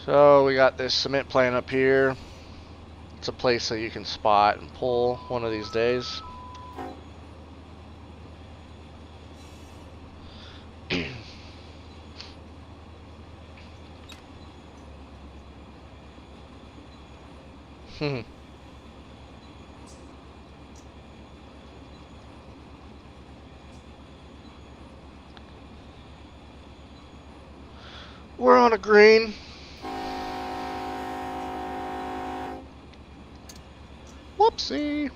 So we got this cement plant up here. It's a place that you can spot and pull one of these days. We're on a green. Whoopsie.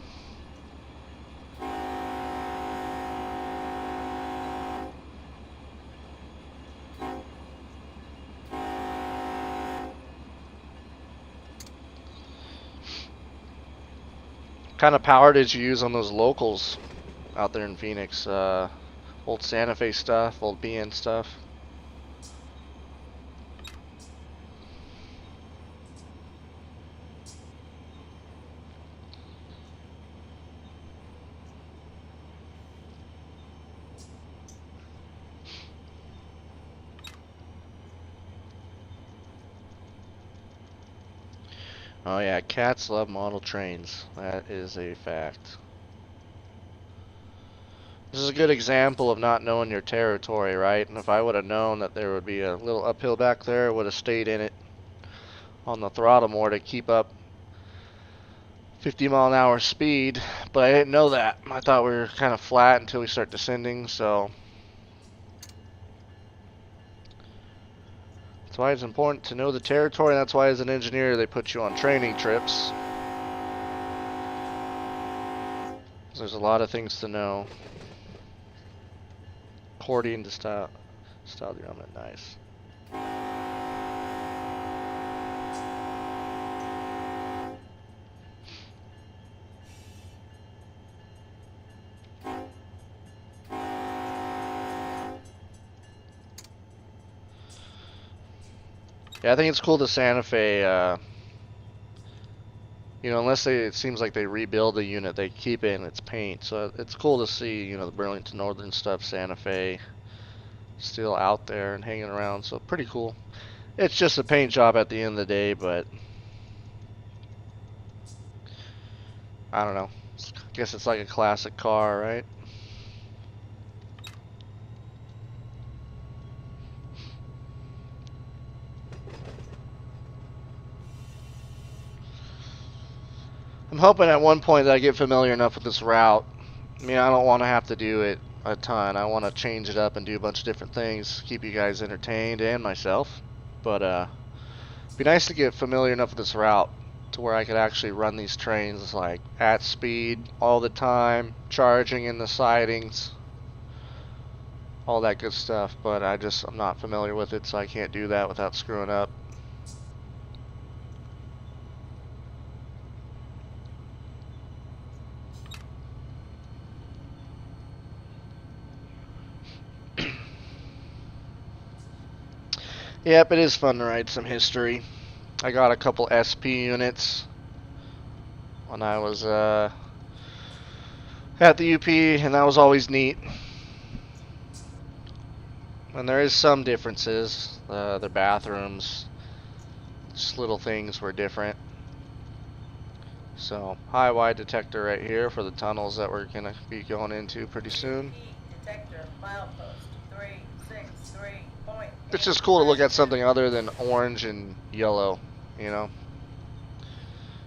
What kind of power did you use on those locals out there in Phoenix? Old Santa Fe stuff, old BN stuff. Oh yeah, cats love model trains. That is a fact. This is a good example of not knowing your territory, right? And if I would have known that there would be a little uphill back there, I would have stayed in it on the throttle more to keep up 50-mile-an-hour speed. But I didn't know that. I thought we were kind of flat until we start descending, so that's why it's important to know the territory, and that's why as an engineer they put you on training trips. There's a lot of things to know. Accordion to style derailment, nice. Yeah, I think it's cool the Santa Fe, you know, unless it seems like they rebuild the unit, they keep it in its paint. So it's cool to see, you know, the Burlington Northern stuff, Santa Fe, still out there and hanging around. So pretty cool. It's just a paint job at the end of the day, but I don't know. I guess it's like a classic car, right? I'm hoping at one point that I get familiar enough with this route. I mean, I don't want to have to do it a ton. I want to change it up and do a bunch of different things, keep you guys entertained and myself. But it'd be nice to get familiar enough with this route to where I could actually run these trains like at speed all the time, charging in the sidings, all that good stuff. But I'm not familiar with it, so I can't do that without screwing up. Yep, it is fun to write some history. I got a couple SP units when I was at the UP, and that was always neat. And there is some differences. The bathrooms, just little things were different. So, high wide detector right here for the tunnels that we're going to be going into pretty soon. Detector, milepost 363. It's just cool to look at something other than orange and yellow, you know.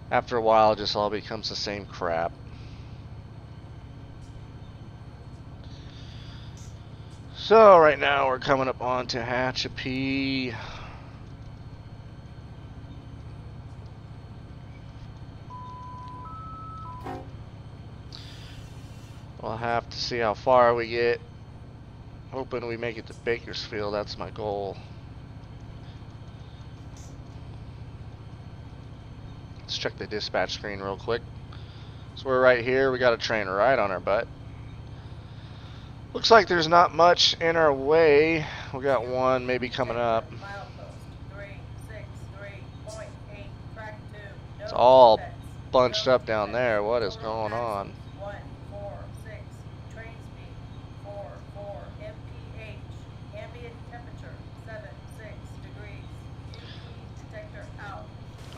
After a while, it just all becomes the same crap. So right now we're coming up on Tehachapi. We'll have to see how far we get. Hoping we make it to Bakersfield, that's my goal. Let's check the dispatch screen real quick. So we're right here, we got a train right on our butt. Looks like there's not much in our way. We got one maybe coming up. It's all bunched up down there. What is going on?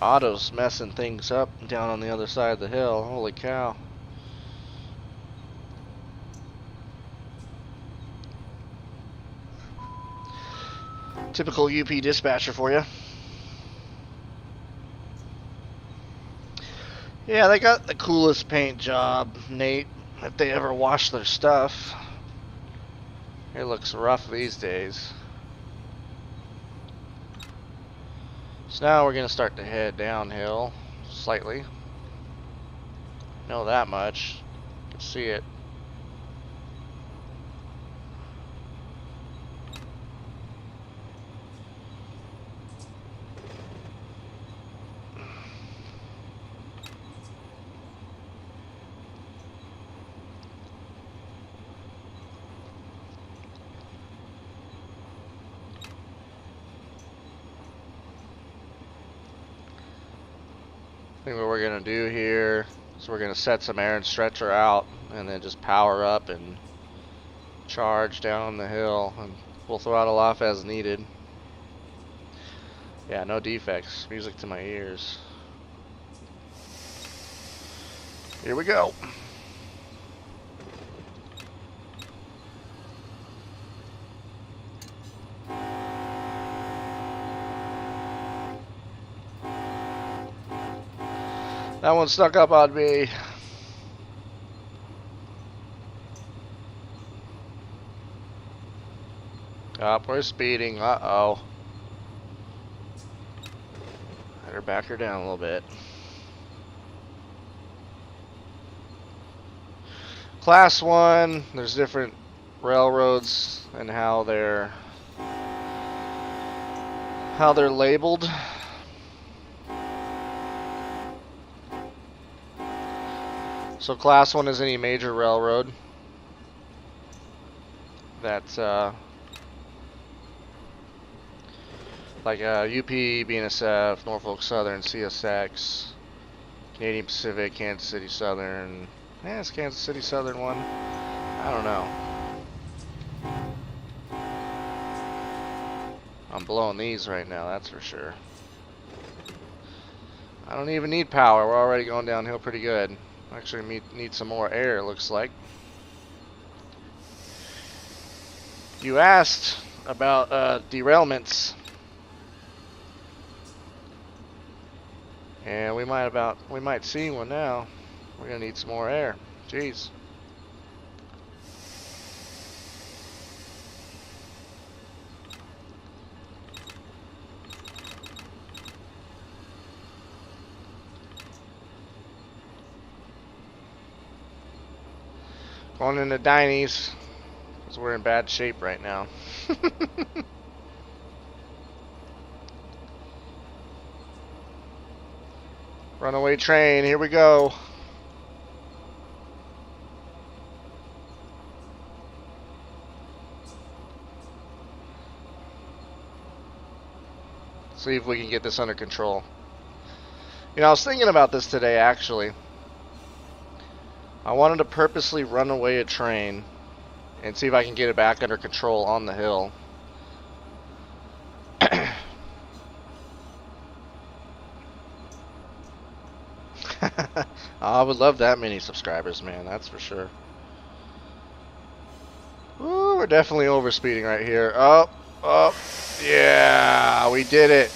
Auto's messing things up down on the other side of the hill. Holy cow. Typical UP dispatcher for you. Yeah, they got the coolest paint job, Nate, if they ever wash their stuff. It looks rough these days. So now we're going to start to head downhill slightly. Know that much. You can see it. I think what we're going to do here is we're going to set some air and stretcher out and then just power up and charge down the hill, and we'll throttle off as needed. Yeah, no defects. Music to my ears. Here we go. That one snuck up on me. Up, we're speeding. Uh-oh. Better back her down a little bit. Class 1, there's different railroads and how they're labeled. So Class 1 is any major railroad that's like UP, BNSF, Norfolk Southern, CSX, Canadian Pacific, Kansas City Southern. Yeah, it's Kansas City Southern one. I don't know. I'm blowing these right now, that's for sure. I don't even need power. We're already going downhill pretty good. Actually, need some more air, it looks like. You asked about derailments. And we might see one now. We're gonna need some more air. Jeez. Going into Dineys, because we're in bad shape right now. Runaway train, here we go. See if we can get this under control. You know, I was thinking about this today, actually. I wanted to purposely run away a train and see if I can get it back under control on the hill. I would love that many subscribers, man, that's for sure. Ooh, we're definitely overspeeding right here. Oh, yeah, we did it.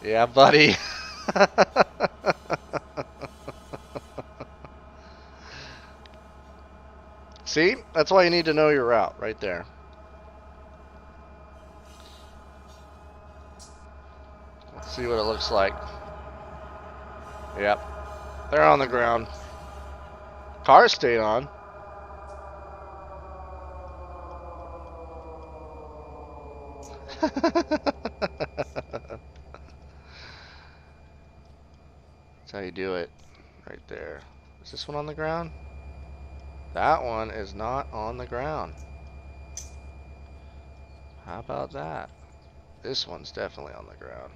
Yeah, buddy. See? That's why you need to know your route right there. Let's see what it looks like. Yep. They're on the ground. Car stayed on. That's how you do it. Right there. Is this one on the ground? That one is not on the ground. How about that? This one's definitely on the ground.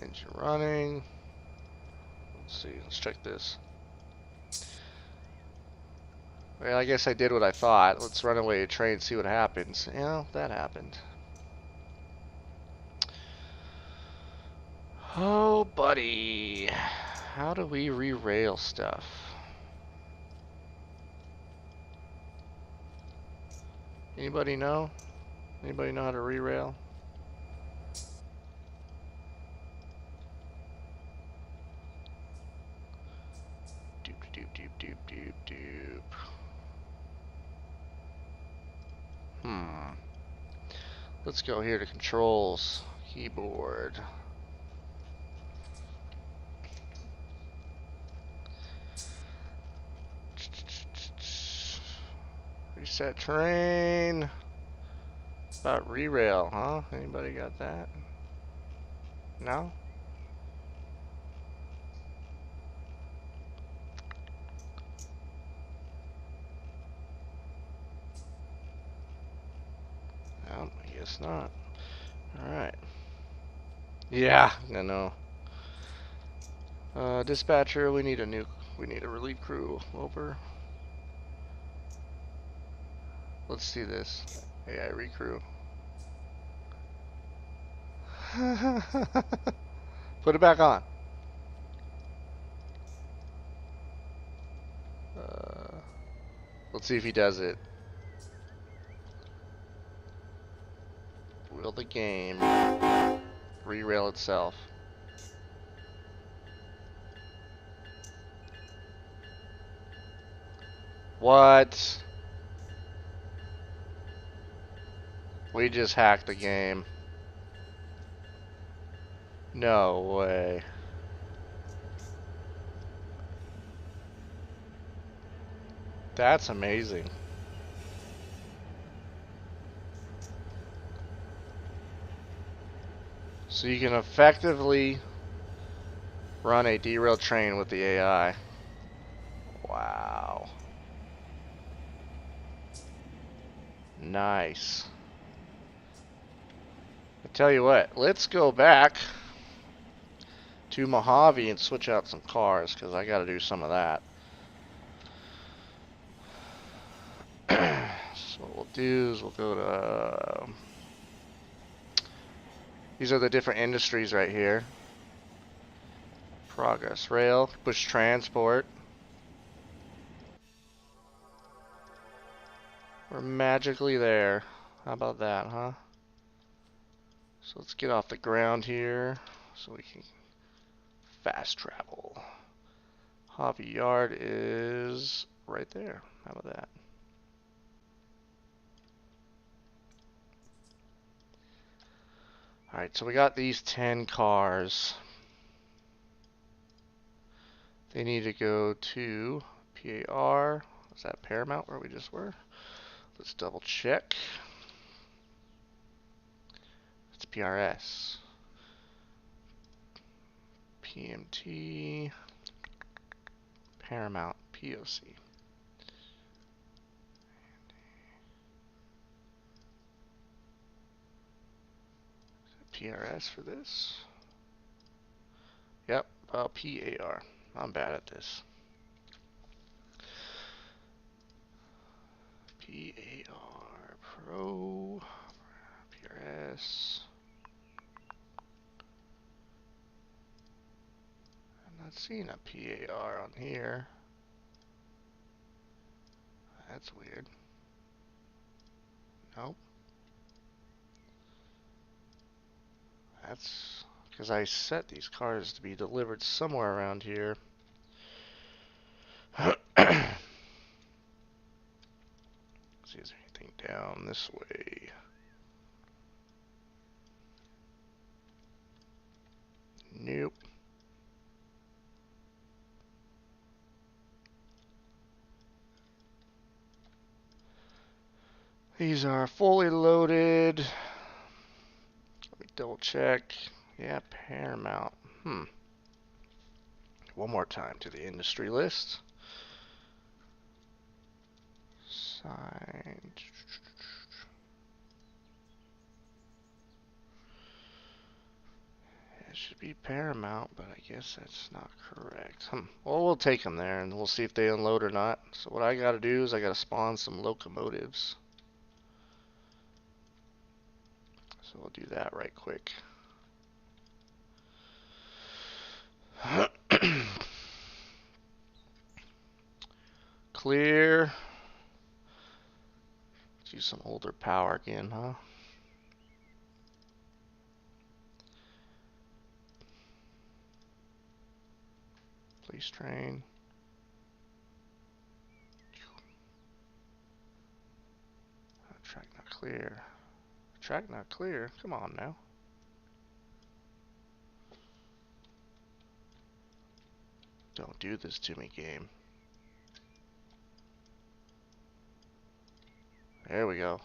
Engine running. Let's see. Let's check this. Well, I guess I did what I thought. Let's run away a train, see what happens. You know, that happened. Oh, buddy. How do we re-rail stuff? Anybody know? Anybody know how to re-rail? Doop, doop, doop, doop, doop, doop. Let's go here to controls, keyboard. Reset terrain. About re-rail, huh? Anybody got that? No? No, I guess not. Alright. Yeah, I know. Dispatcher, we need a relief crew. Over. Let's see this. AI recrew. Put it back on. Let's see if he does it. Will the game re-rail itself? What? We just hacked the game. No way. That's amazing. So you can effectively run a derailed train with the AI. Wow. Nice. I tell you what, let's go back to Mojave and switch out some cars, because I got to do some of that. So what we'll do is we'll go to... these are the different industries right here. Progress rail, bush transport. We're magically there. How about that, huh? So let's get off the ground here so we can fast travel. Mojave Yard is right there. How about that? Alright, so we got these 10 cars. They need to go to PAR. Was that Paramount where we just were? Let's double check. It's PRS. PMT. Paramount. POC. PRS for this. Yep, PAR. I'm bad at this. PAR Pro. PRS. I'm not seeing a PAR on here. That's weird. Nope. That's because I set these cars to be delivered somewhere around here. See, is there anything down this way? Nope. These are fully loaded. Let me double check. Yeah, Paramount. One more time to the industry list. Signed. It should be Paramount, but I guess that's not correct. Well, we'll take them there and we'll see if they unload or not. So what I gotta do is I gotta spawn some locomotives. So we'll do that right quick. Clear. Let's use some older power again, huh? Police train. Track not clear. Track not clear? Come on now. Don't do this to me, game. There we go.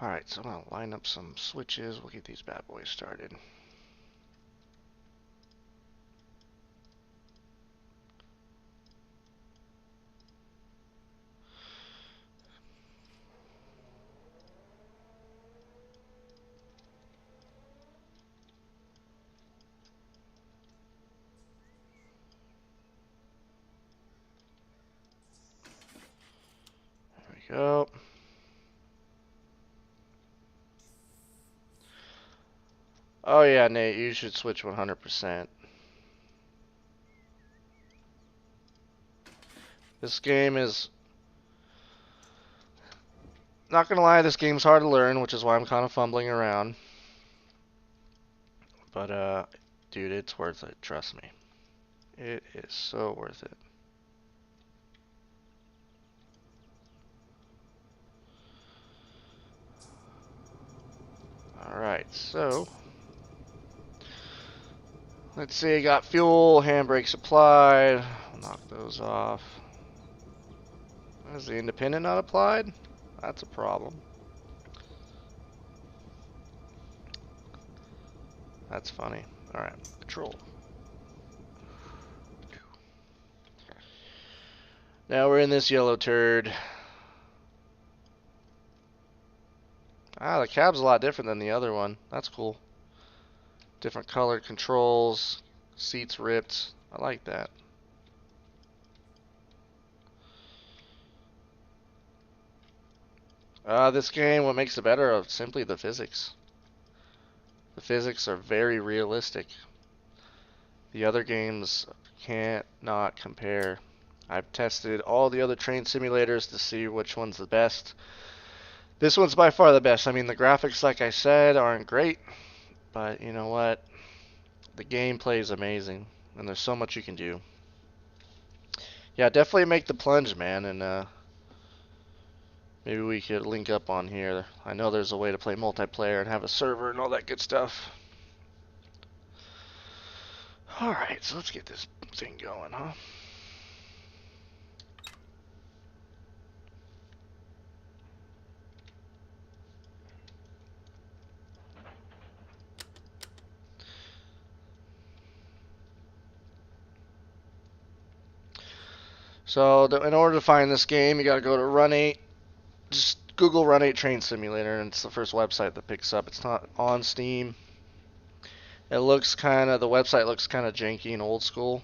Alright, so I'm going to line up some switches. We'll get these bad boys started. There we go. Oh yeah, Nate, you should switch 100%. This game is... Not gonna lie, this game's hard to learn, which is why I'm kind of fumbling around. But, dude, it's worth it, trust me. It is so worth it. Alright, so... Let's see, I got fuel, handbrake supplied. I'll knock those off. Is the independent not applied? That's a problem. That's funny. Alright, control. Now we're in this yellow turd. Ah, the cab's a lot different than the other one. That's cool. Different colored controls. Seats ripped. I like that. This game, what makes it better is simply the physics. The physics are very realistic. The other games can't not compare. I've tested all the other train simulators to see which one's the best. This one's by far the best. I mean, the graphics, like I said, aren't great, but you know what? The gameplay is amazing, and there's so much you can do. Yeah, definitely make the plunge, man, and maybe we could link up on here. I know there's a way to play multiplayer and have a server and all that good stuff. Alright, so let's get this thing going, huh? So, in order to find this game, you gotta go to Run 8. Just Google Run 8 Train Simulator, and it's the first website that picks up. It's not on Steam. The website looks kind of janky and old school,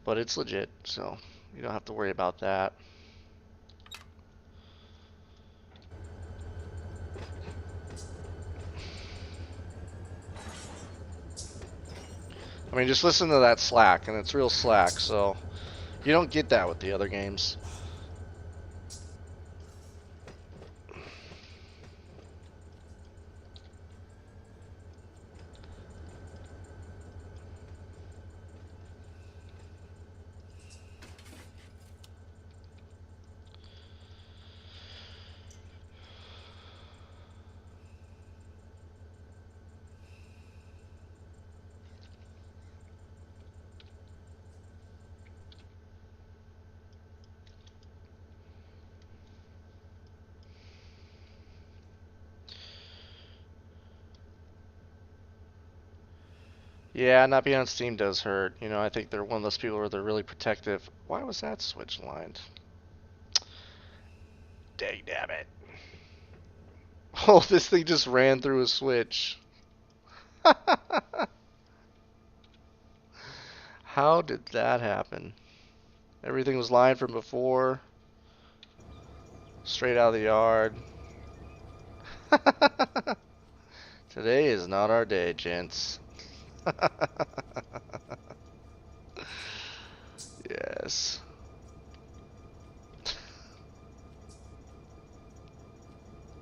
but it's legit, so you don't have to worry about that. I mean, just listen to that slack, and it's real slack, so you don't get that with the other games. Yeah, not being on Steam does hurt. You know, I think they're one of those people where they're really protective. Why was that switch lined? Dang damn it. Oh, this thing just ran through a switch. How did that happen? Everything was lined from before. Straight out of the yard. Today is not our day, gents. Yes.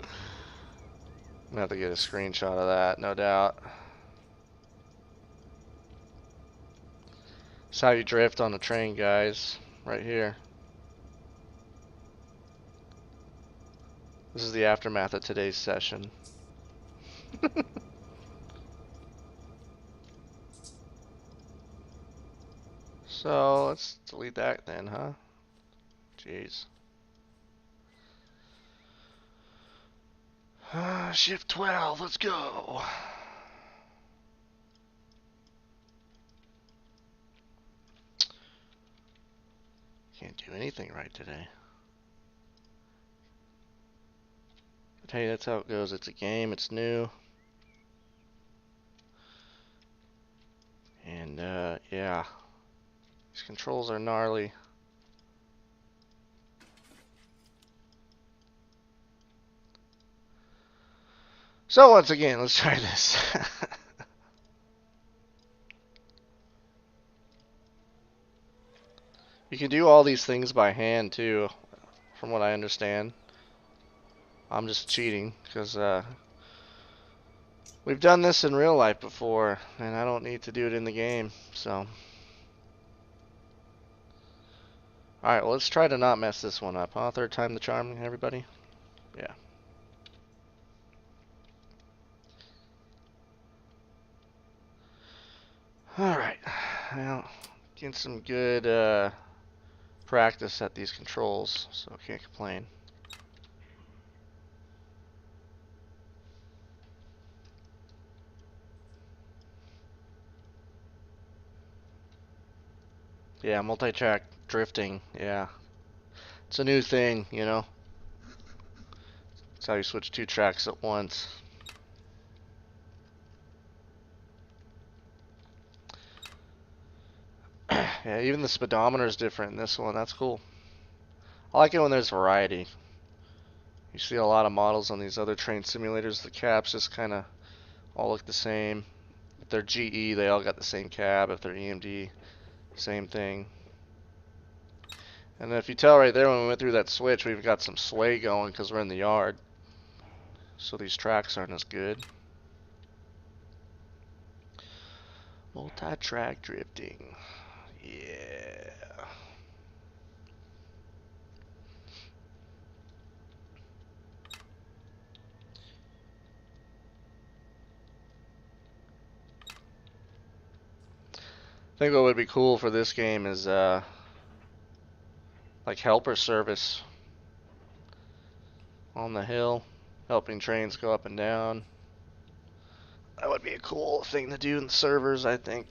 I'm gonna have to get a screenshot of that, no doubt. It's how you drift on a train, guys. Right here. This is the aftermath of today's session. So, let's delete that then, huh? Jeez. Shift 12, let's go. Can't do anything right today. But hey, that's how it goes. It's a game, it's new. And, yeah. These controls are gnarly. So, once again, let's try this. You can do all these things by hand, too, from what I understand. I'm just cheating, because, we've done this in real life before, and I don't need to do it in the game, so. Alright, well, let's try to not mess this one up, huh? Third time the charm, everybody? Yeah. Alright, well, getting some good, practice at these controls, so can't complain. Yeah, multi-track drifting, yeah. It's a new thing, you know? It's how you switch two tracks at once. Yeah, even the speedometer is different in this one, that's cool. I like it when there's variety. You see a lot of models on these other train simulators, the cabs just kind of all look the same. If they're GE, they all got the same cab. If they're EMD, same thing. And if you tell right there when we went through that switch, we've got some sway going because we're in the yard. So these tracks aren't as good. Multi-track drifting. Yeah. I think what would be cool for this game is like helper service on the hill, helping trains go up and down. That would be a cool thing to do in the servers, I think.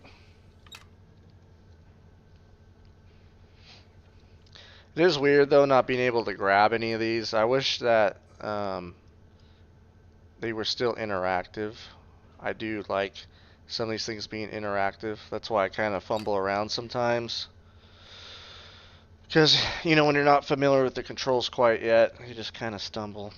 It is weird though not being able to grab any of these. I wish that they were still interactive. I do like some of these things being interactive. That's why I kind of fumble around sometimes. Because, you know, when you're not familiar with the controls quite yet, you just kind of stumble.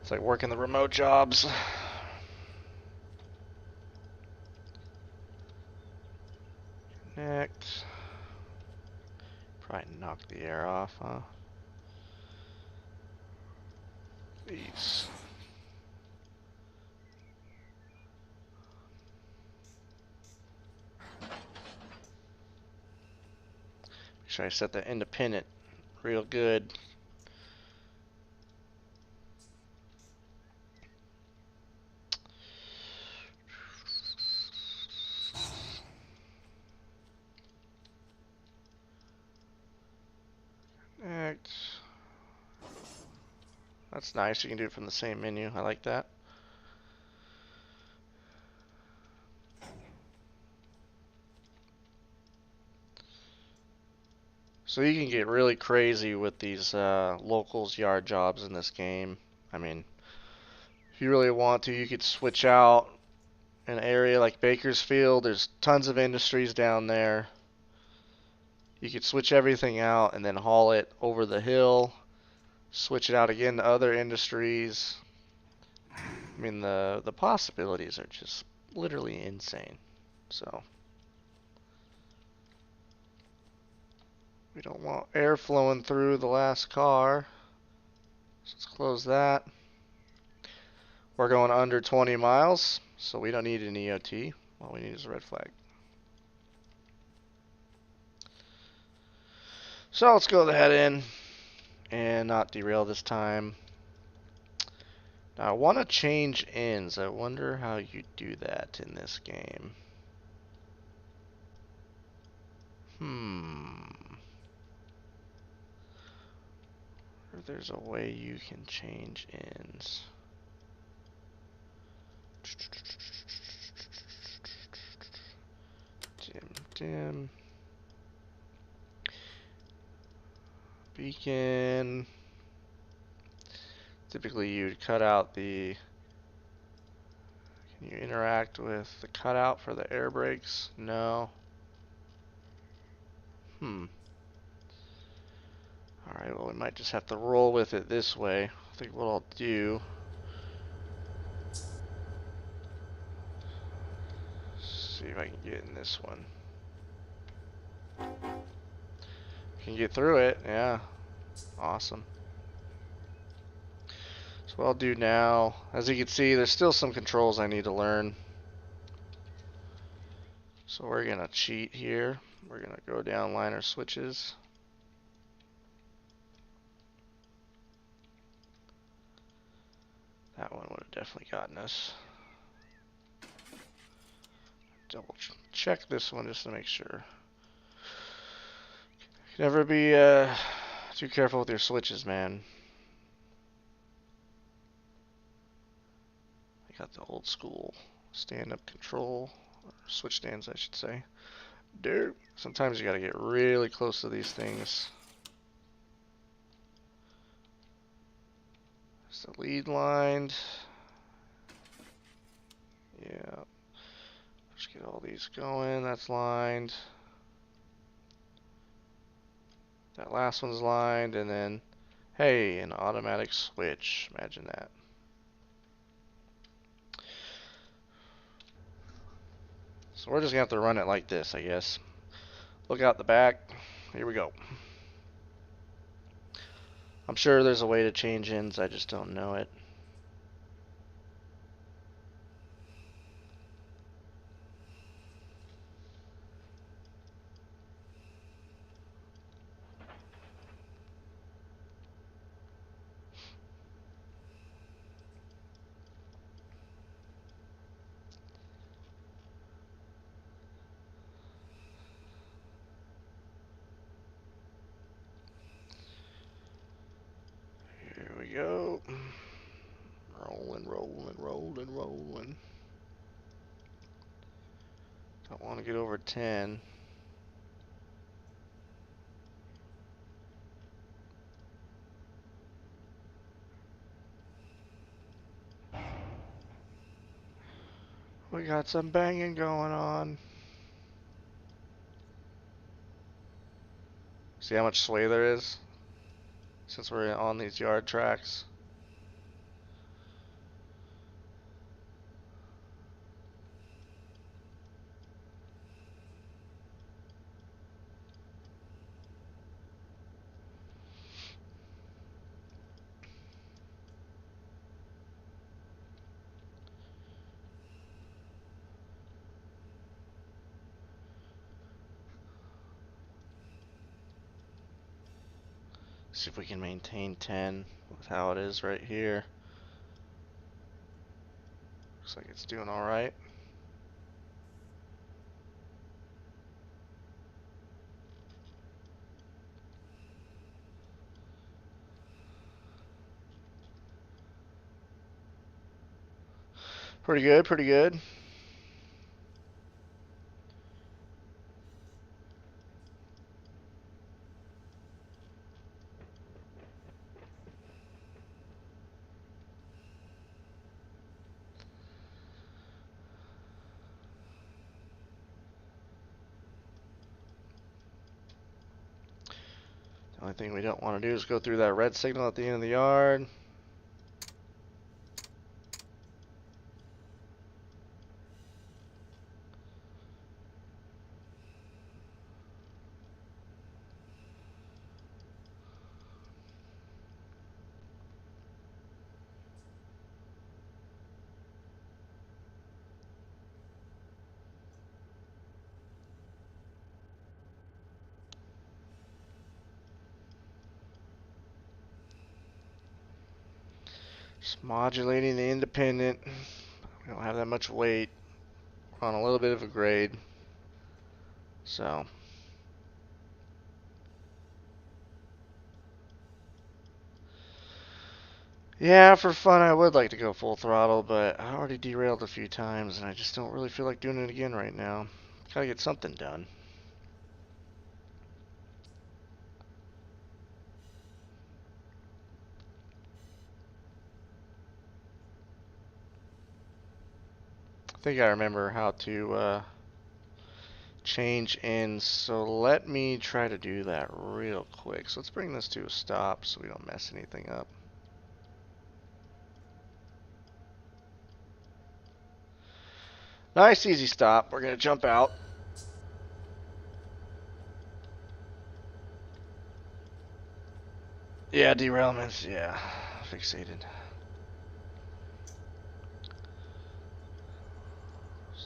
It's like working the remote jobs. Connect. Probably knock the air off, huh? These. Make sure I set the independent real good. Connect. That's nice. You can do it from the same menu. I like that. So you can get really crazy with these locals yard jobs in this game. I mean, if you really want to, you could switch out an area like Bakersfield. There's tons of industries down there. You could switch everything out and then haul it over the hill, switch it out again to other industries. I mean, the possibilities are just literally insane. So we don't want air flowing through the last car. So let's close that. We're going under 20 miles, so we don't need an EOT. All we need is a red flag. So let's go ahead in and not derail this time. Now I want to change ends. I wonder how you do that in this game. Or there's a way you can change ends. Dim. Beacon. Typically you'd cut out the... Can you interact with the cutout for the air brakes? No. Alright, well we might just have to roll with it this way. I think what I'll do... See if I can get in this one. Can get through it, yeah. Awesome. So what I'll do now, as you can see, there's still some controls I need to learn. So we're gonna cheat here. We're gonna go down liner switches. That one would have definitely gotten us. Double check this one just to make sure. Never be too careful with your switches, man. I got the old school stand-up control, or switch stands I should say. Dude, sometimes you gotta get really close to these things. Is the lead lined? Yeah. Just get all these going. That's lined. That last one's lined, and then, hey, an automatic switch. Imagine that. So we're just gonna have to run it like this, I guess. Look out the back. Here we go. I'm sure there's a way to change ends, I just don't know it. Here we go. Rolling, rolling, rolling, rolling. Don't want to get over 10. We got some banging going on. See how much sway there is? Since we're on these yard tracks. See if we can maintain 10 with how it is right here. Looks like it's doing alright. Pretty good, pretty good. The only thing we don't want to do is go through that red signal at the end of the yard. Just modulating the independent. We don't have that much weight. We're on a little bit of a grade. So. Yeah, for fun I would like to go full throttle, but I already derailed a few times and I just don't really feel like doing it again right now. Gotta get something done. I think I remember how to change ends, so let me try to do that real quick. So let's bring this to a stop so we don't mess anything up. Nice easy stop. We're gonna jump out. Yeah, derailments, yeah. Fixated.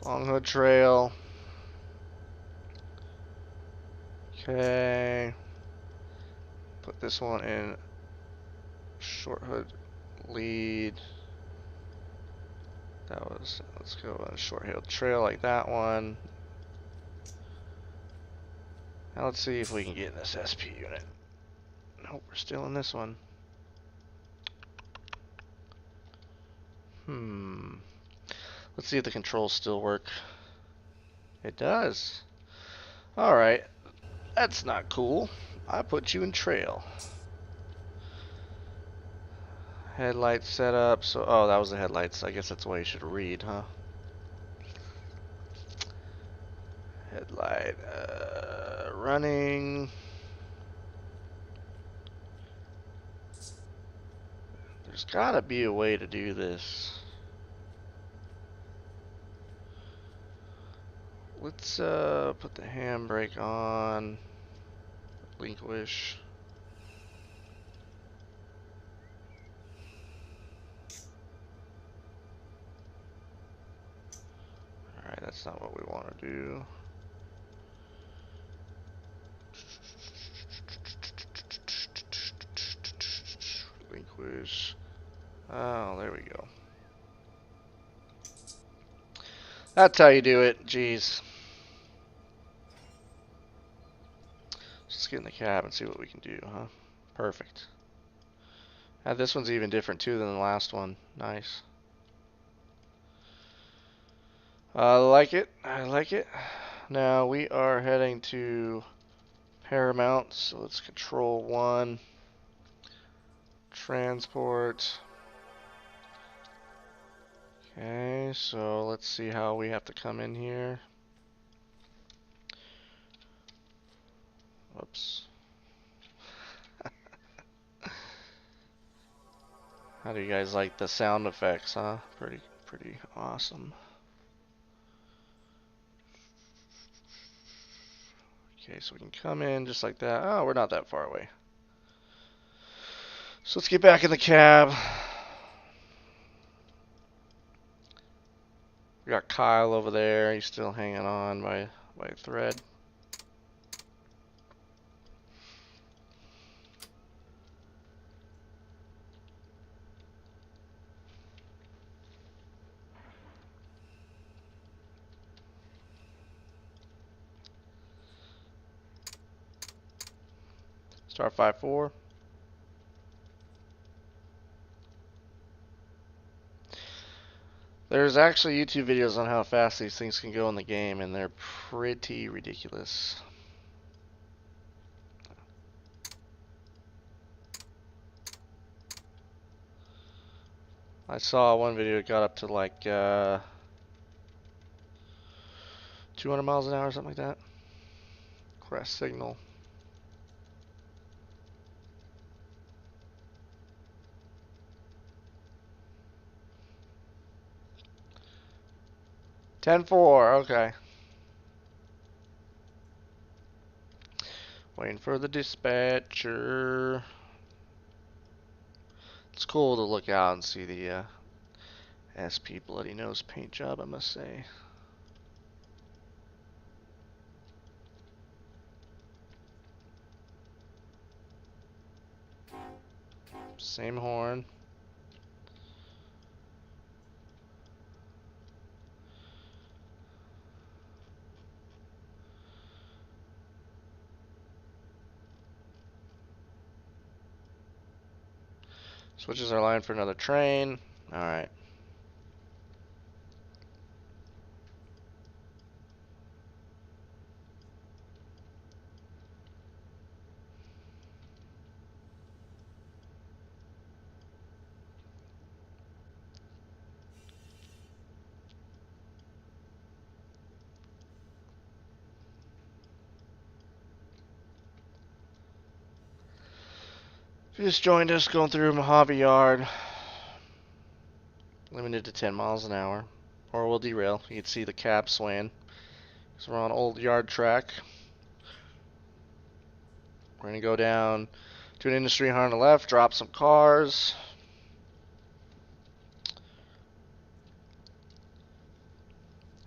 Long Hood Trail. Okay. Put this one in Short Hood lead. That was, let's go on a Short Hill Trail like that one. Now let's see if we can get in this SP unit. Nope, we're still in this one. Let's see if the controls still work. It does. Alright. That's not cool. I put you in trail. Headlight setup. So, oh, that was the headlights. I guess that's the way you should read, huh? Headlight running. There's gotta be a way to do this. Let's put the handbrake on. Relinquish. Alright, that's not what we want to do. Relinquish. Oh, there we go. That's how you do it. Jeez. Let's get in the cab and see what we can do, huh? Perfect. This one's even different too than the last one. Nice. I like it. I like it. Now we are heading to Paramount, so let's control 1. Transport. Okay, so let's see how we have to come in here. Whoops. How do you guys like the sound effects, huh? Pretty awesome. Okay, so we can come in just like that. Oh, we're not that far away. So let's get back in the cab. We got Kyle over there. He's still hanging on by a thread. Star 5-4. There's actually YouTube videos on how fast these things can go in the game, and they're pretty ridiculous. I saw one video it got up to like 200 miles an hour, something like that. Crest signal. Ten-4, okay. Waiting for the dispatcher. It's cool to look out and see the SP Bloody Nose paint job, I must say. Same horn. Switches our line for another train. Alright. If you just joined us, going through Mojave Yard. Limited to 10 miles an hour. Or we'll derail. You can see the cab swaying. So we're on Old Yard track. We're going to go down to an industry on the left, drop some cars.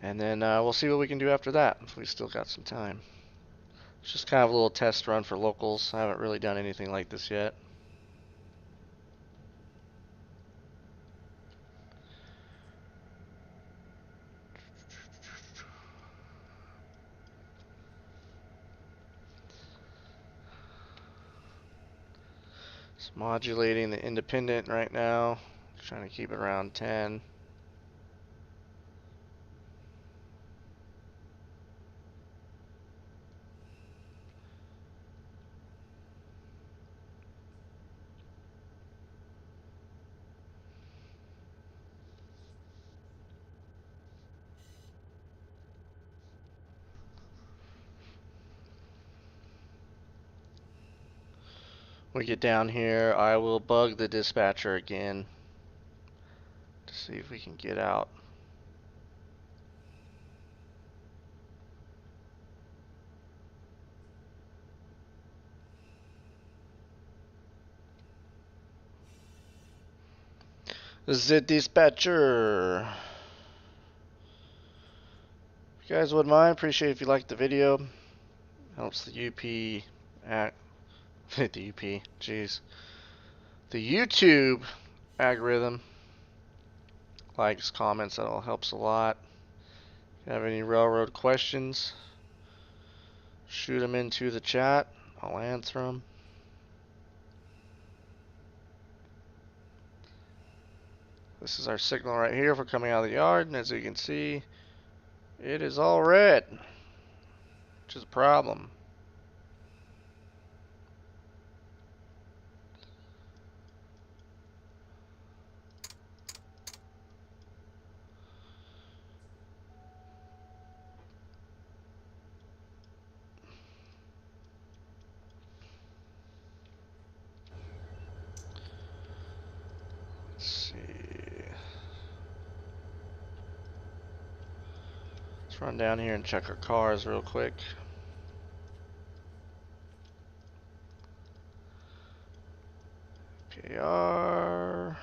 And then we'll see what we can do after that, if we still got some time. It's just kind of a little test run for locals. I haven't really done anything like this yet. It's modulating the independent right now. Trying to keep it around 10. we get down here, I will bug the dispatcher again to see if we can get out. The dispatcher. If you guys wouldn't mind, appreciate if you liked the video. Helps the UP the UP, jeez. The YouTube algorithm. Likes, comments, that all helps a lot. If you have any railroad questions, shoot them into the chat. I'll answer them. This is our signal right here for coming out of the yard, and as you can see, it is all red, which is a problem. Let's see. Let's run down here and check our cars real quick. PAR.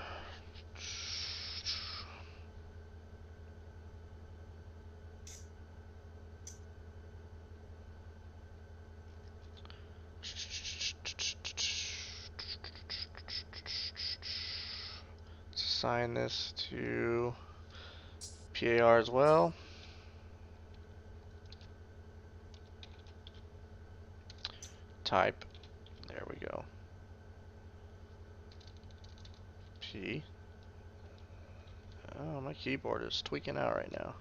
Let's assign this to PAR as well. Type. There we go. P. Oh, my keyboard is tweaking out right now.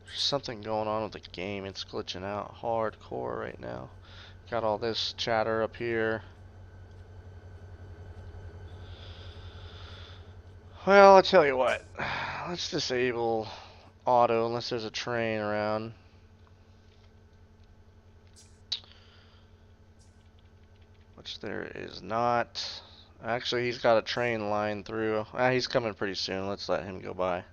There's something going on with the game. It's glitching out hardcore right now. Got all this chatter up here. Well, I'll tell you what. Let's disable auto unless there's a train around. Which there is not. Actually, he's got a train line through. He's coming pretty soon. Let's let him go by.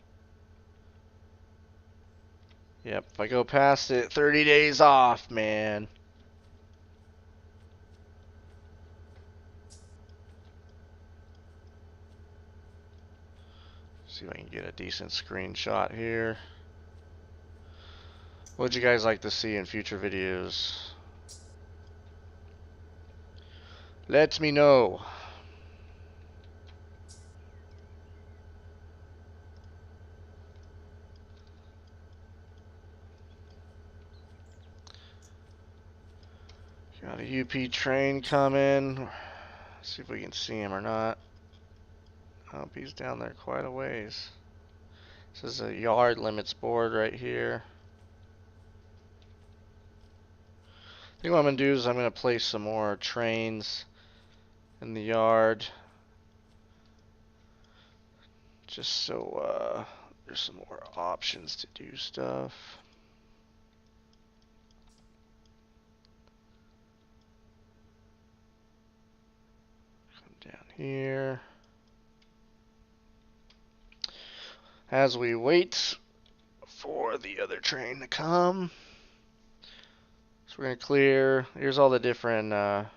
Yep, if I go past it, 30 days off, man. See if I can get a decent screenshot here. What would you guys like to see in future videos? Let me know. Got a UP train coming. See if we can see him or not. Oh, he's down there quite a ways. This is a yard limits board right here. I think what I'm going to do is I'm going to place some more trains in the yard. Just so there's some more options to do stuff. Come down here. As we wait for the other train to come. So we're going to clear. Here's all the different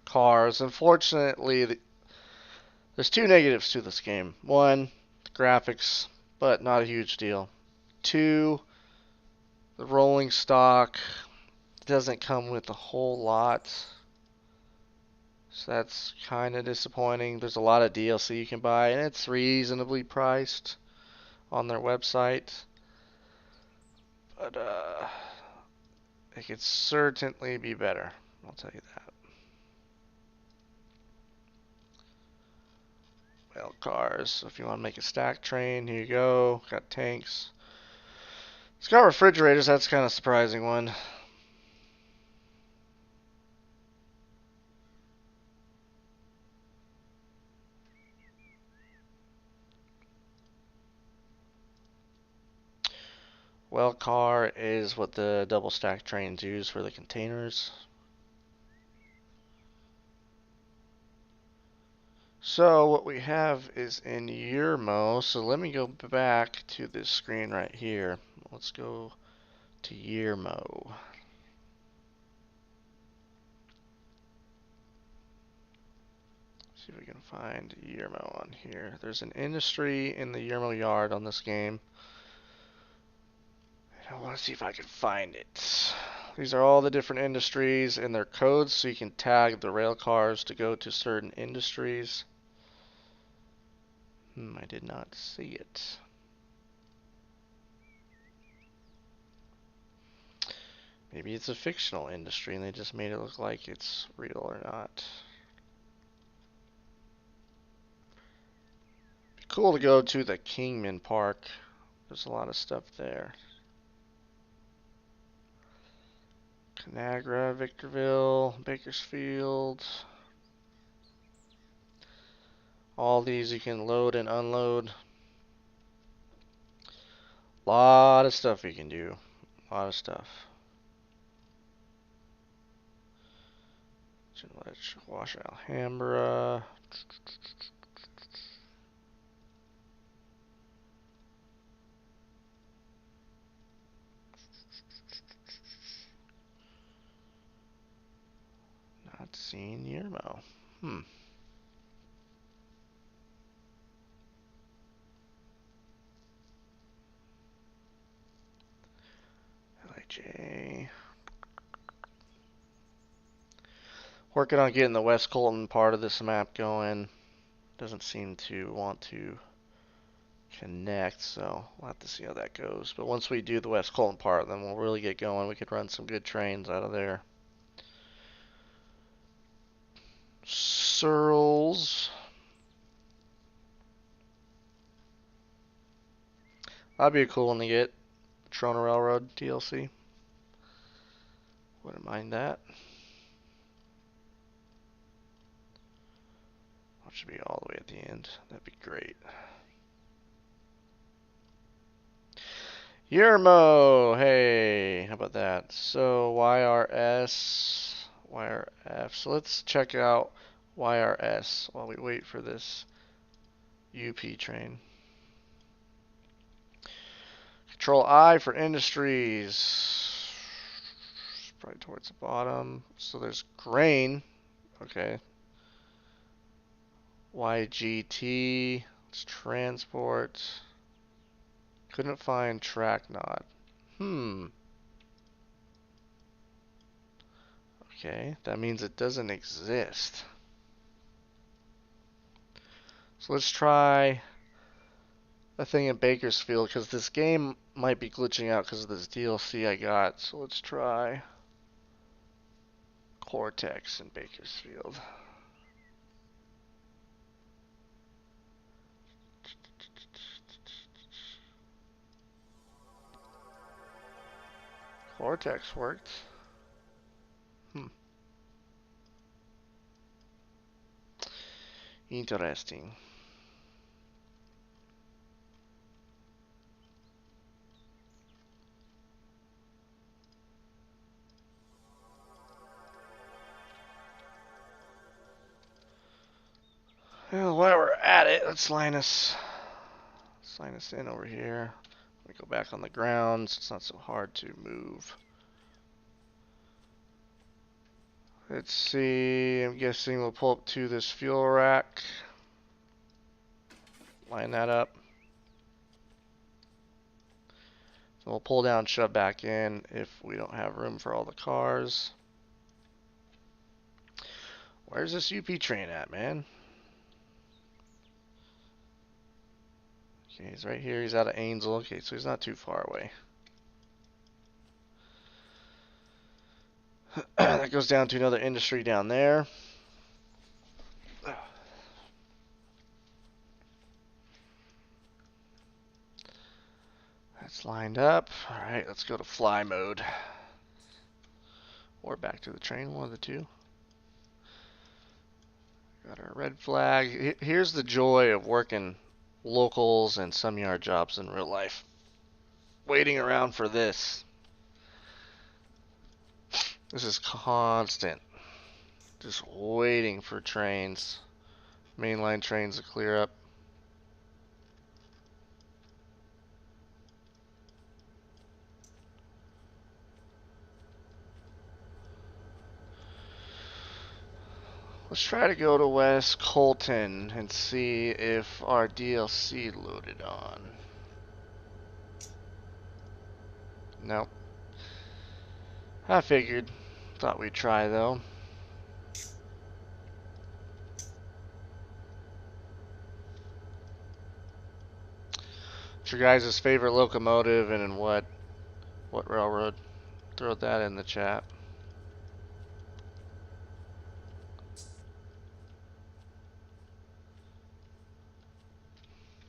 cars. Unfortunately, there's two negatives to this game. One, the graphics, but not a huge deal. Two, the rolling stock doesn't come with a whole lot. So that's kind of disappointing. There's a lot of DLC you can buy, and it's reasonably priced on their website. But it could certainly be better. I'll tell you that. Well, cars. So if you want to make a stack train, here you go. Got tanks. It's got refrigerators. That's kind of a surprising one. Well car is what the double stack trains use for the containers. So what we have is in Yermo. So let me go back to this screen right here. Let's go to Yermo. See if we can find Yermo on here. There's an industry in the Yermo yard on this game. I want to see if I can find it. These are all the different industries and their codes, so you can tag the rail cars to go to certain industries. I did not see it. Maybe it's a fictional industry and they just made it look like it's real or not. Be cool to go to the Kingman Park. There's a lot of stuff there. Conagra, Victorville, Bakersfield. All these you can load and unload. A lot of stuff you can do. A lot of stuff. Wash Alhambra. Not seeing Yermo. LIJ. Working on getting the West Colton part of this map going. Doesn't seem to want to connect, so we'll have to see how that goes. But once we do the West Colton part, then we'll really get going. We could run some good trains out of there. Searles. That'd be a cool one to get. Trona Railroad DLC. Wouldn't mind that. That should be all the way at the end. That'd be great. Yermo! Hey, how about that? So YRS, YRF. So let's check out YRS while we wait for this UP train. Control I for industries. Probably towards the bottom. So there's grain. Okay. YGT. It's transport. Couldn't find track nod. Okay, that means it doesn't exist. So let's try a thing in Bakersfield, because this game might be glitching out because of this DLC I got. So let's try Cortex in Bakersfield. Cortex worked. Interesting. Well, while we're at it, let's line us in over here. We go back on the ground so it's not so hard to move. Let's see, I'm guessing we'll pull up to this fuel rack. Line that up. So we'll pull down, shove back in if we don't have room for all the cars. Where's this UP train at, man? Okay, he's right here. He's out of Ainsel. Okay, so he's not too far away. That goes down to another industry down there. That's lined up. Alright, let's go to fly mode. Or back to the train, one of the two. Got our red flag. Here's the joy of working locals and some yard jobs in real life. waiting around for this. This is constant. Just waiting for trains. Mainline trains to clear up. Let's try to go to West Colton and see if our DLC loaded on. Nope. I figured. Thought we'd try though. What's your guys' favorite locomotive and in what railroad? Throw that in the chat.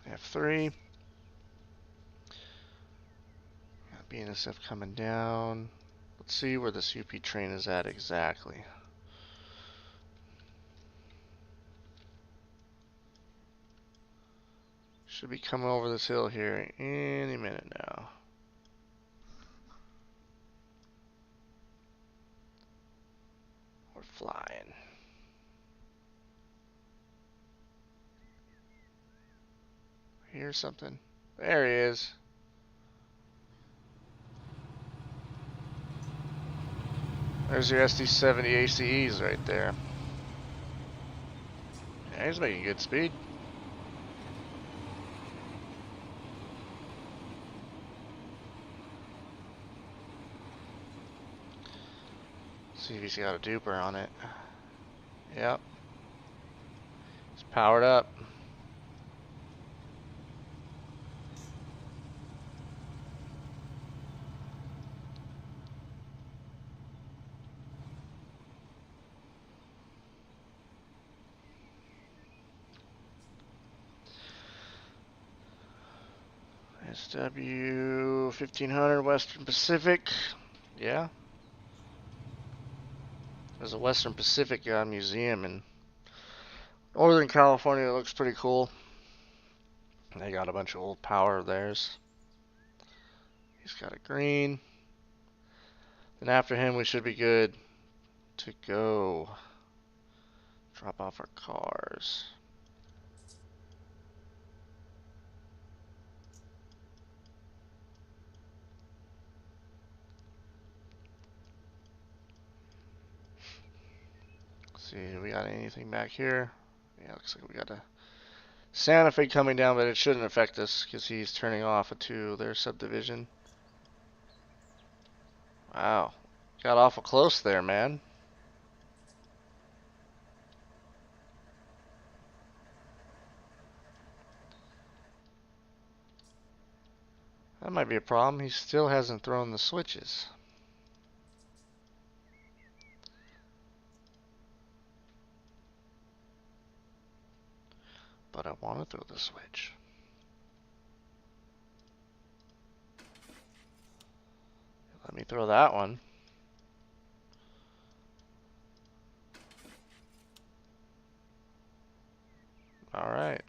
F3. Got BNSF coming down. Let's see where this UP train is at exactly. Should be coming over this hill here any minute now. We're flying. Here's something. There he is. There's your SD70 ACEs right there. Yeah, he's making good speed. See if he's got a duper on it. Yep. It's powered up. SW 1500 Western Pacific. Yeah. There's a Western Pacific museum in Northern California that looks pretty cool. They got a bunch of old power of theirs. He's got a green. Then after him we should be good to go. Drop off our cars. Let's see, do we got anything back here? Yeah, looks like we got a Santa Fe coming down, but it shouldn't affect us because he's turning off to their subdivision. Wow. Got awful close there, man. That might be a problem. He still hasn't thrown the switches. But I want to throw the switch. Let me throw that one. All right.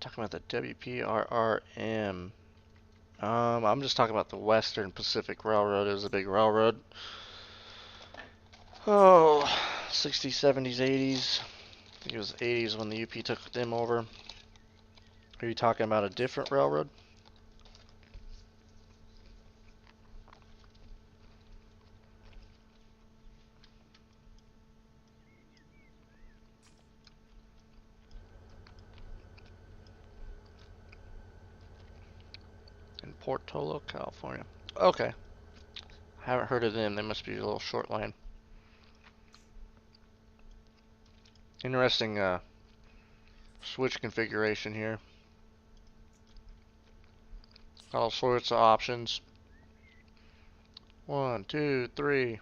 Talking about the WPRRM. I'm just talking about the Western Pacific Railroad. It was a big railroad. Oh, 60s, 70s, 80s. I think it was 80s when the UP took them over. Are you talking about a different railroad? In Portola, California. Okay. I haven't heard of them. They must be a little short line. Interesting switch configuration here. All sorts of options. 1, 2, 3.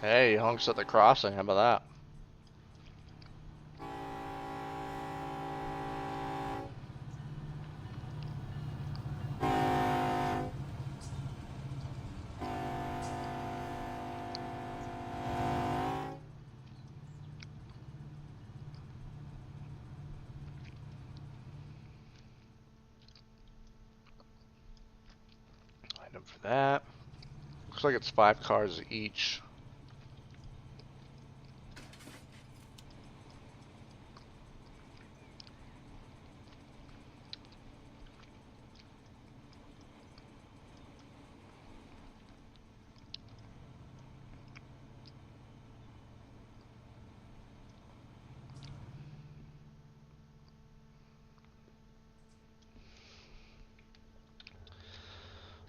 Hey, honks at the crossing. How about that? Item for that. Looks like it's 5 cars each.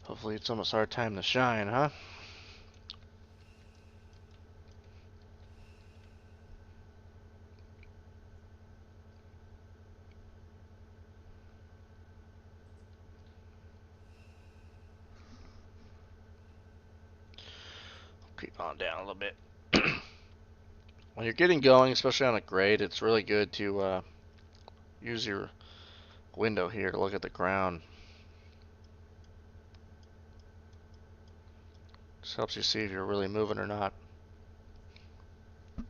Hopefully it's almost our time to shine, huh? Creep on down a little bit. When you're getting going, especially on a grade, it's really good to use your window here to look at the ground. Just helps you see if you're really moving or not. We're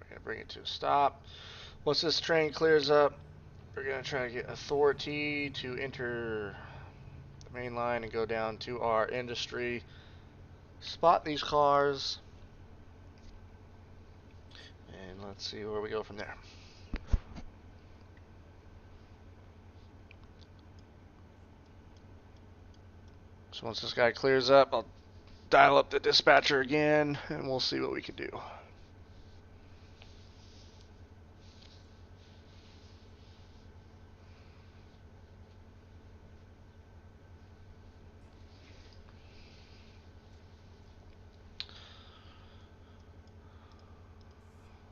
going to bring it to a stop. Once this train clears up, we're going to try to get authority to enter the main line and go down to our industry. Spot these cars. And let's see where we go from there. So once this guy clears up, I'll dial up the dispatcher again, and we'll see what we can do.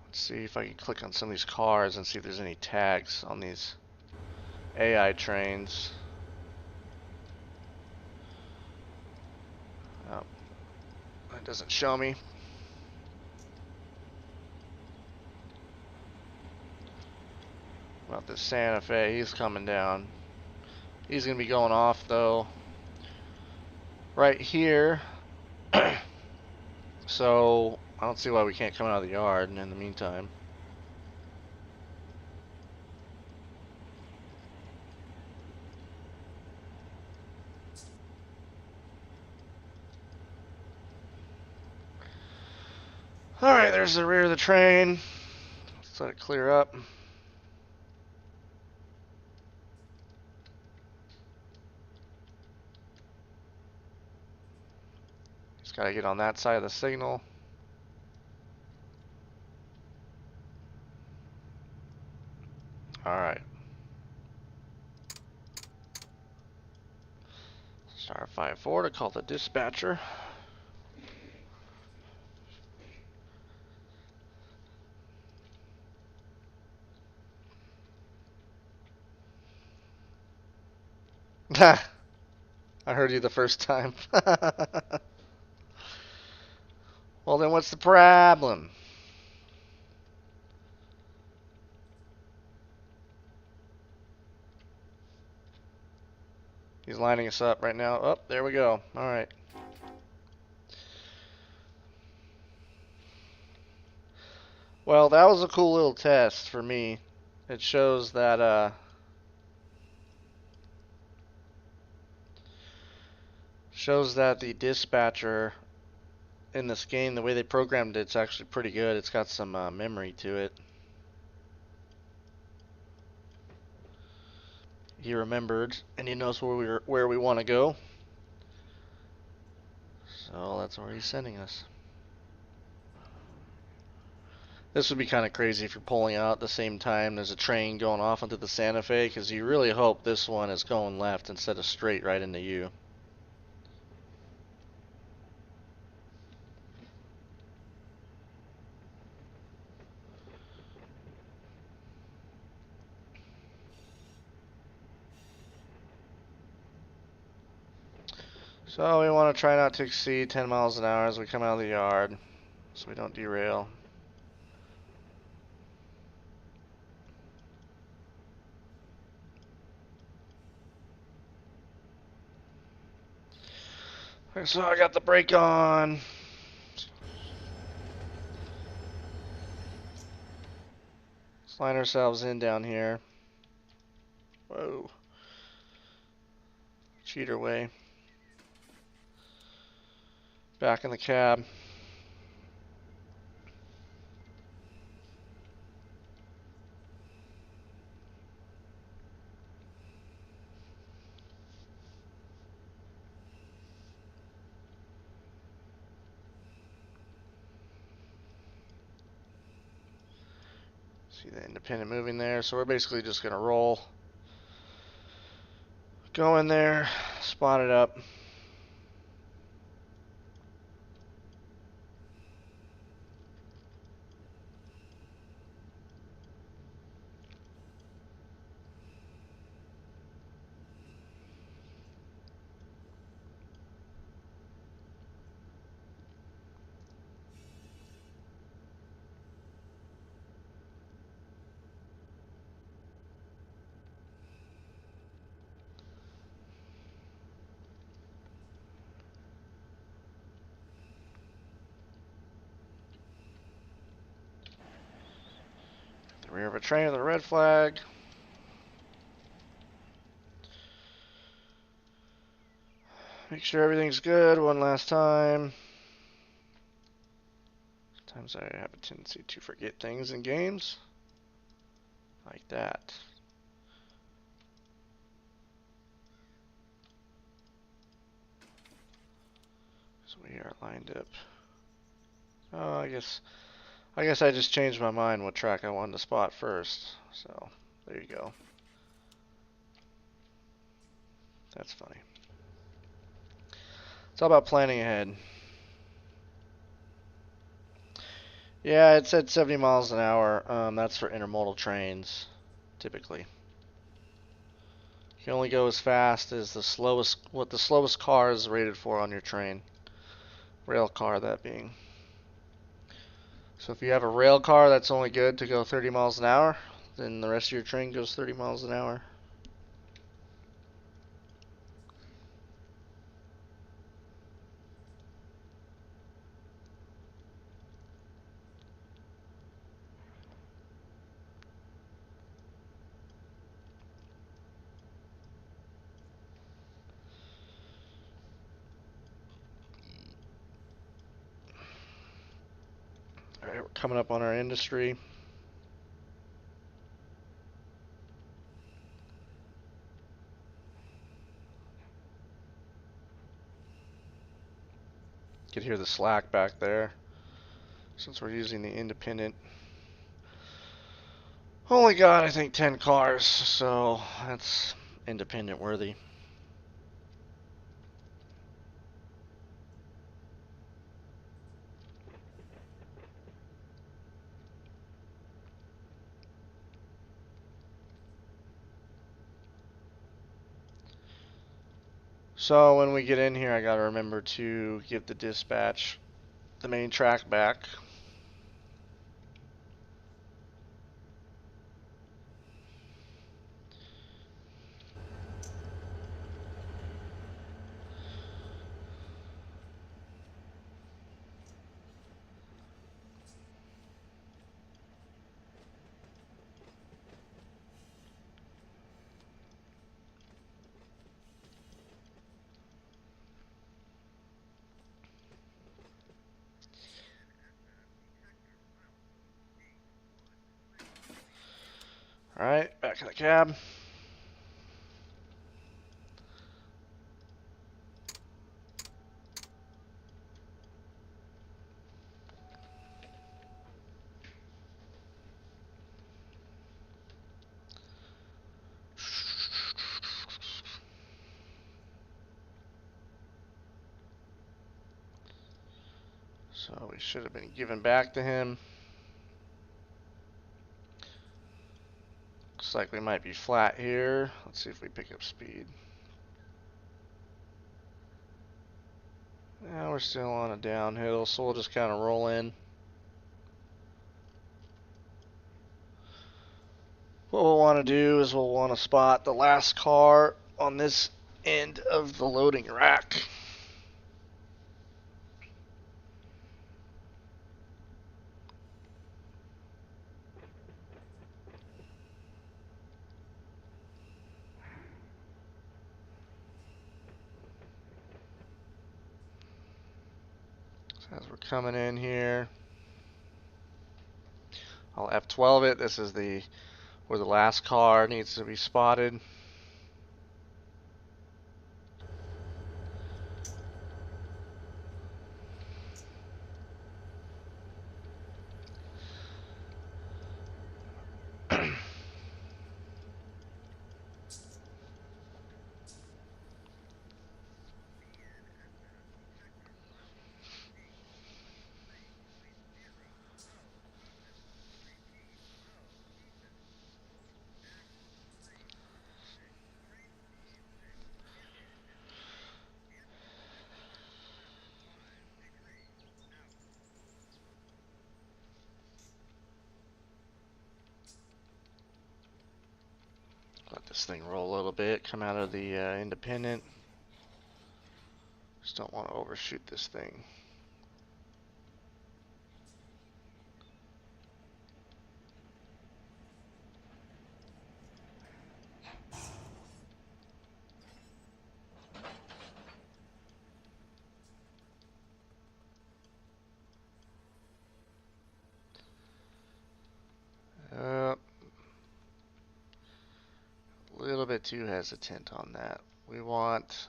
Let's see if I can click on some of these cars and see if there's any tags on these AI trains. Oh, it doesn't show me. About this Santa Fe, he's coming down. He's gonna be going off though right here. So I don't see why we can't come out of the yard in the meantime. Alright, there's the rear of the train. Let's let it clear up. Just gotta get on that side of the signal. Alright. Star 5-4 to call the dispatcher. I heard you the first time. Well, then what's the problem? He's lining us up right now. Oh, there we go. Alright. Well, that was a cool little test for me. It shows that the dispatcher in this game, the way they programmed it's actually pretty good. It's got some memory to it. He remembered, and he knows where we want to go. So that's where he's sending us. This would be kind of crazy if you're pulling out at the same time there's a train going off onto the Santa Fe, because you really hope this one is going left instead of straight right into you. So we want to try not to exceed 10 miles an hour as we come out of the yard, so we don't derail. Okay, so I got the brake on. Slide ourselves in down here. Whoa. Cheater way. Back in the cab. See the independent moving there. So we're basically just going to roll. Go in there, spot it up. The rear of a train with a red flag. Make sure everything's good one last time. Sometimes I have a tendency to forget things in games. Like that. So we are lined up. Oh, I guess I just changed my mind what track I wanted to spot first. So there you go. That's funny. It's all about planning ahead. Yeah, it said 70 miles an hour. That's for intermodal trains, typically. You can only go as fast as what the slowest car is rated for on your train. Rail car, that being. So if you have a rail car that's only good to go 30 miles an hour, then the rest of your train goes 30 miles an hour. Alright, we're coming up on our industry. You can hear the slack back there, since we're using the independent. Only got, I think, 10 cars, so that's independent worthy. So when we get in here, I gotta remember to give the dispatch the main track back. Alright, back in the cab. So we should have been given back to him. Looks like we might be flat here. Let's see if we pick up speed. Now we're still on a downhill, so we'll just kind of roll in. What we'll want to do is we'll want to spot the last car on this end of the loading rack. So as we're coming in here, I'll F12 it. This is where the last car needs to be spotted. Let this thing roll a little bit, come out of the independent. Just don't want to overshoot this thing. A little bit too hesitant on that. We want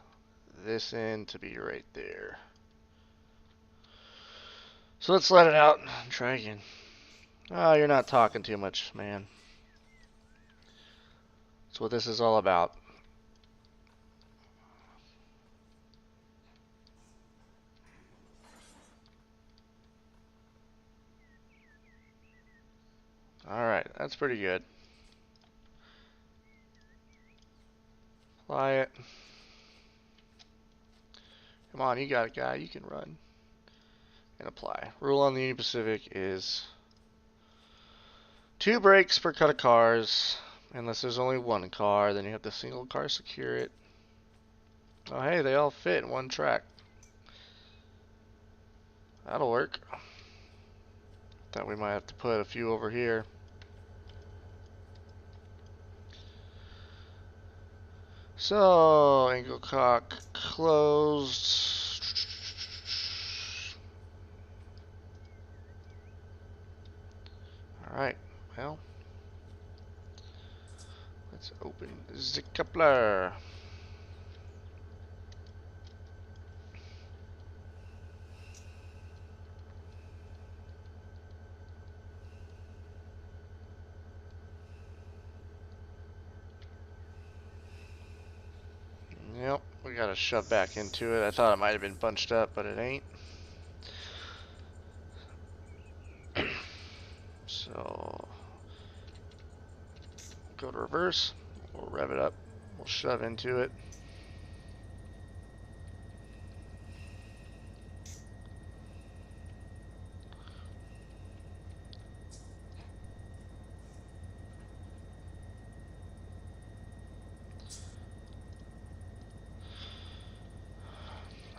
this end to be right there. So let's let it out and try again. Oh, you're not talking too much, man. That's what this is all about. Alright, that's pretty good. Apply it. Come on, you got it, guy. You can run. And apply. Rule on the Union Pacific is 2 brakes per cut of cars. Unless there's only 1 car, then you have to single car secure it. Oh, hey, they all fit in 1 track. That'll work. Thought we might have to put a few over here. So, angle cock closed. Alright, well, let's open the coupler. Yep, we gotta shove back into it. I thought it might have been bunched up, but it ain't. So, go to reverse. We'll rev it up. We'll shove into it.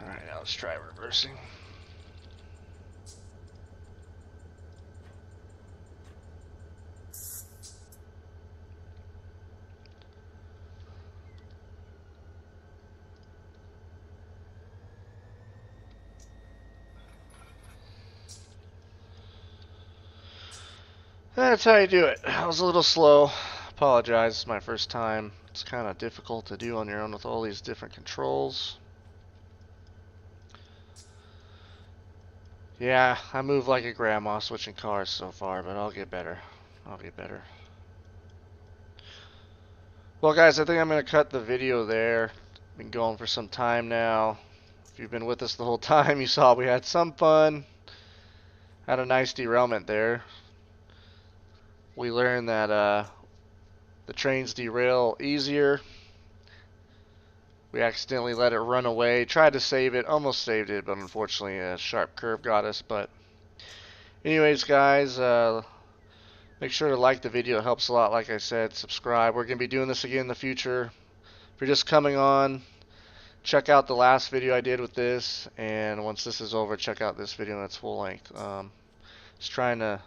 Alright, now let's try reversing. That's how you do it. I was a little slow. Apologize, it's my first time. It's kind of difficult to do on your own with all these different controls. Yeah, I move like a grandma switching cars so far, but I'll get better. I'll get better. Well, guys, I think I'm going to cut the video there. Been going for some time now. If you've been with us the whole time, you saw we had some fun. Had a nice derailment there. We learned that the trains derail easier We accidentally let it run away. Tried to save it, almost saved it, but unfortunately a sharp curve got us. But anyways, guys, make sure to like the video. It helps a lot. Like I said, subscribe. We're going to be doing this again in the future. If you're just coming on, check out the last video I did with this, and once this is over, check out this video in its full length. Just trying to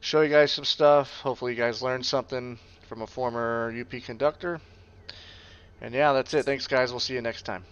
show you guys some stuff. Hopefully you guys learned something from a former UP conductor. And yeah, that's it. Thanks, guys. We'll see you next time.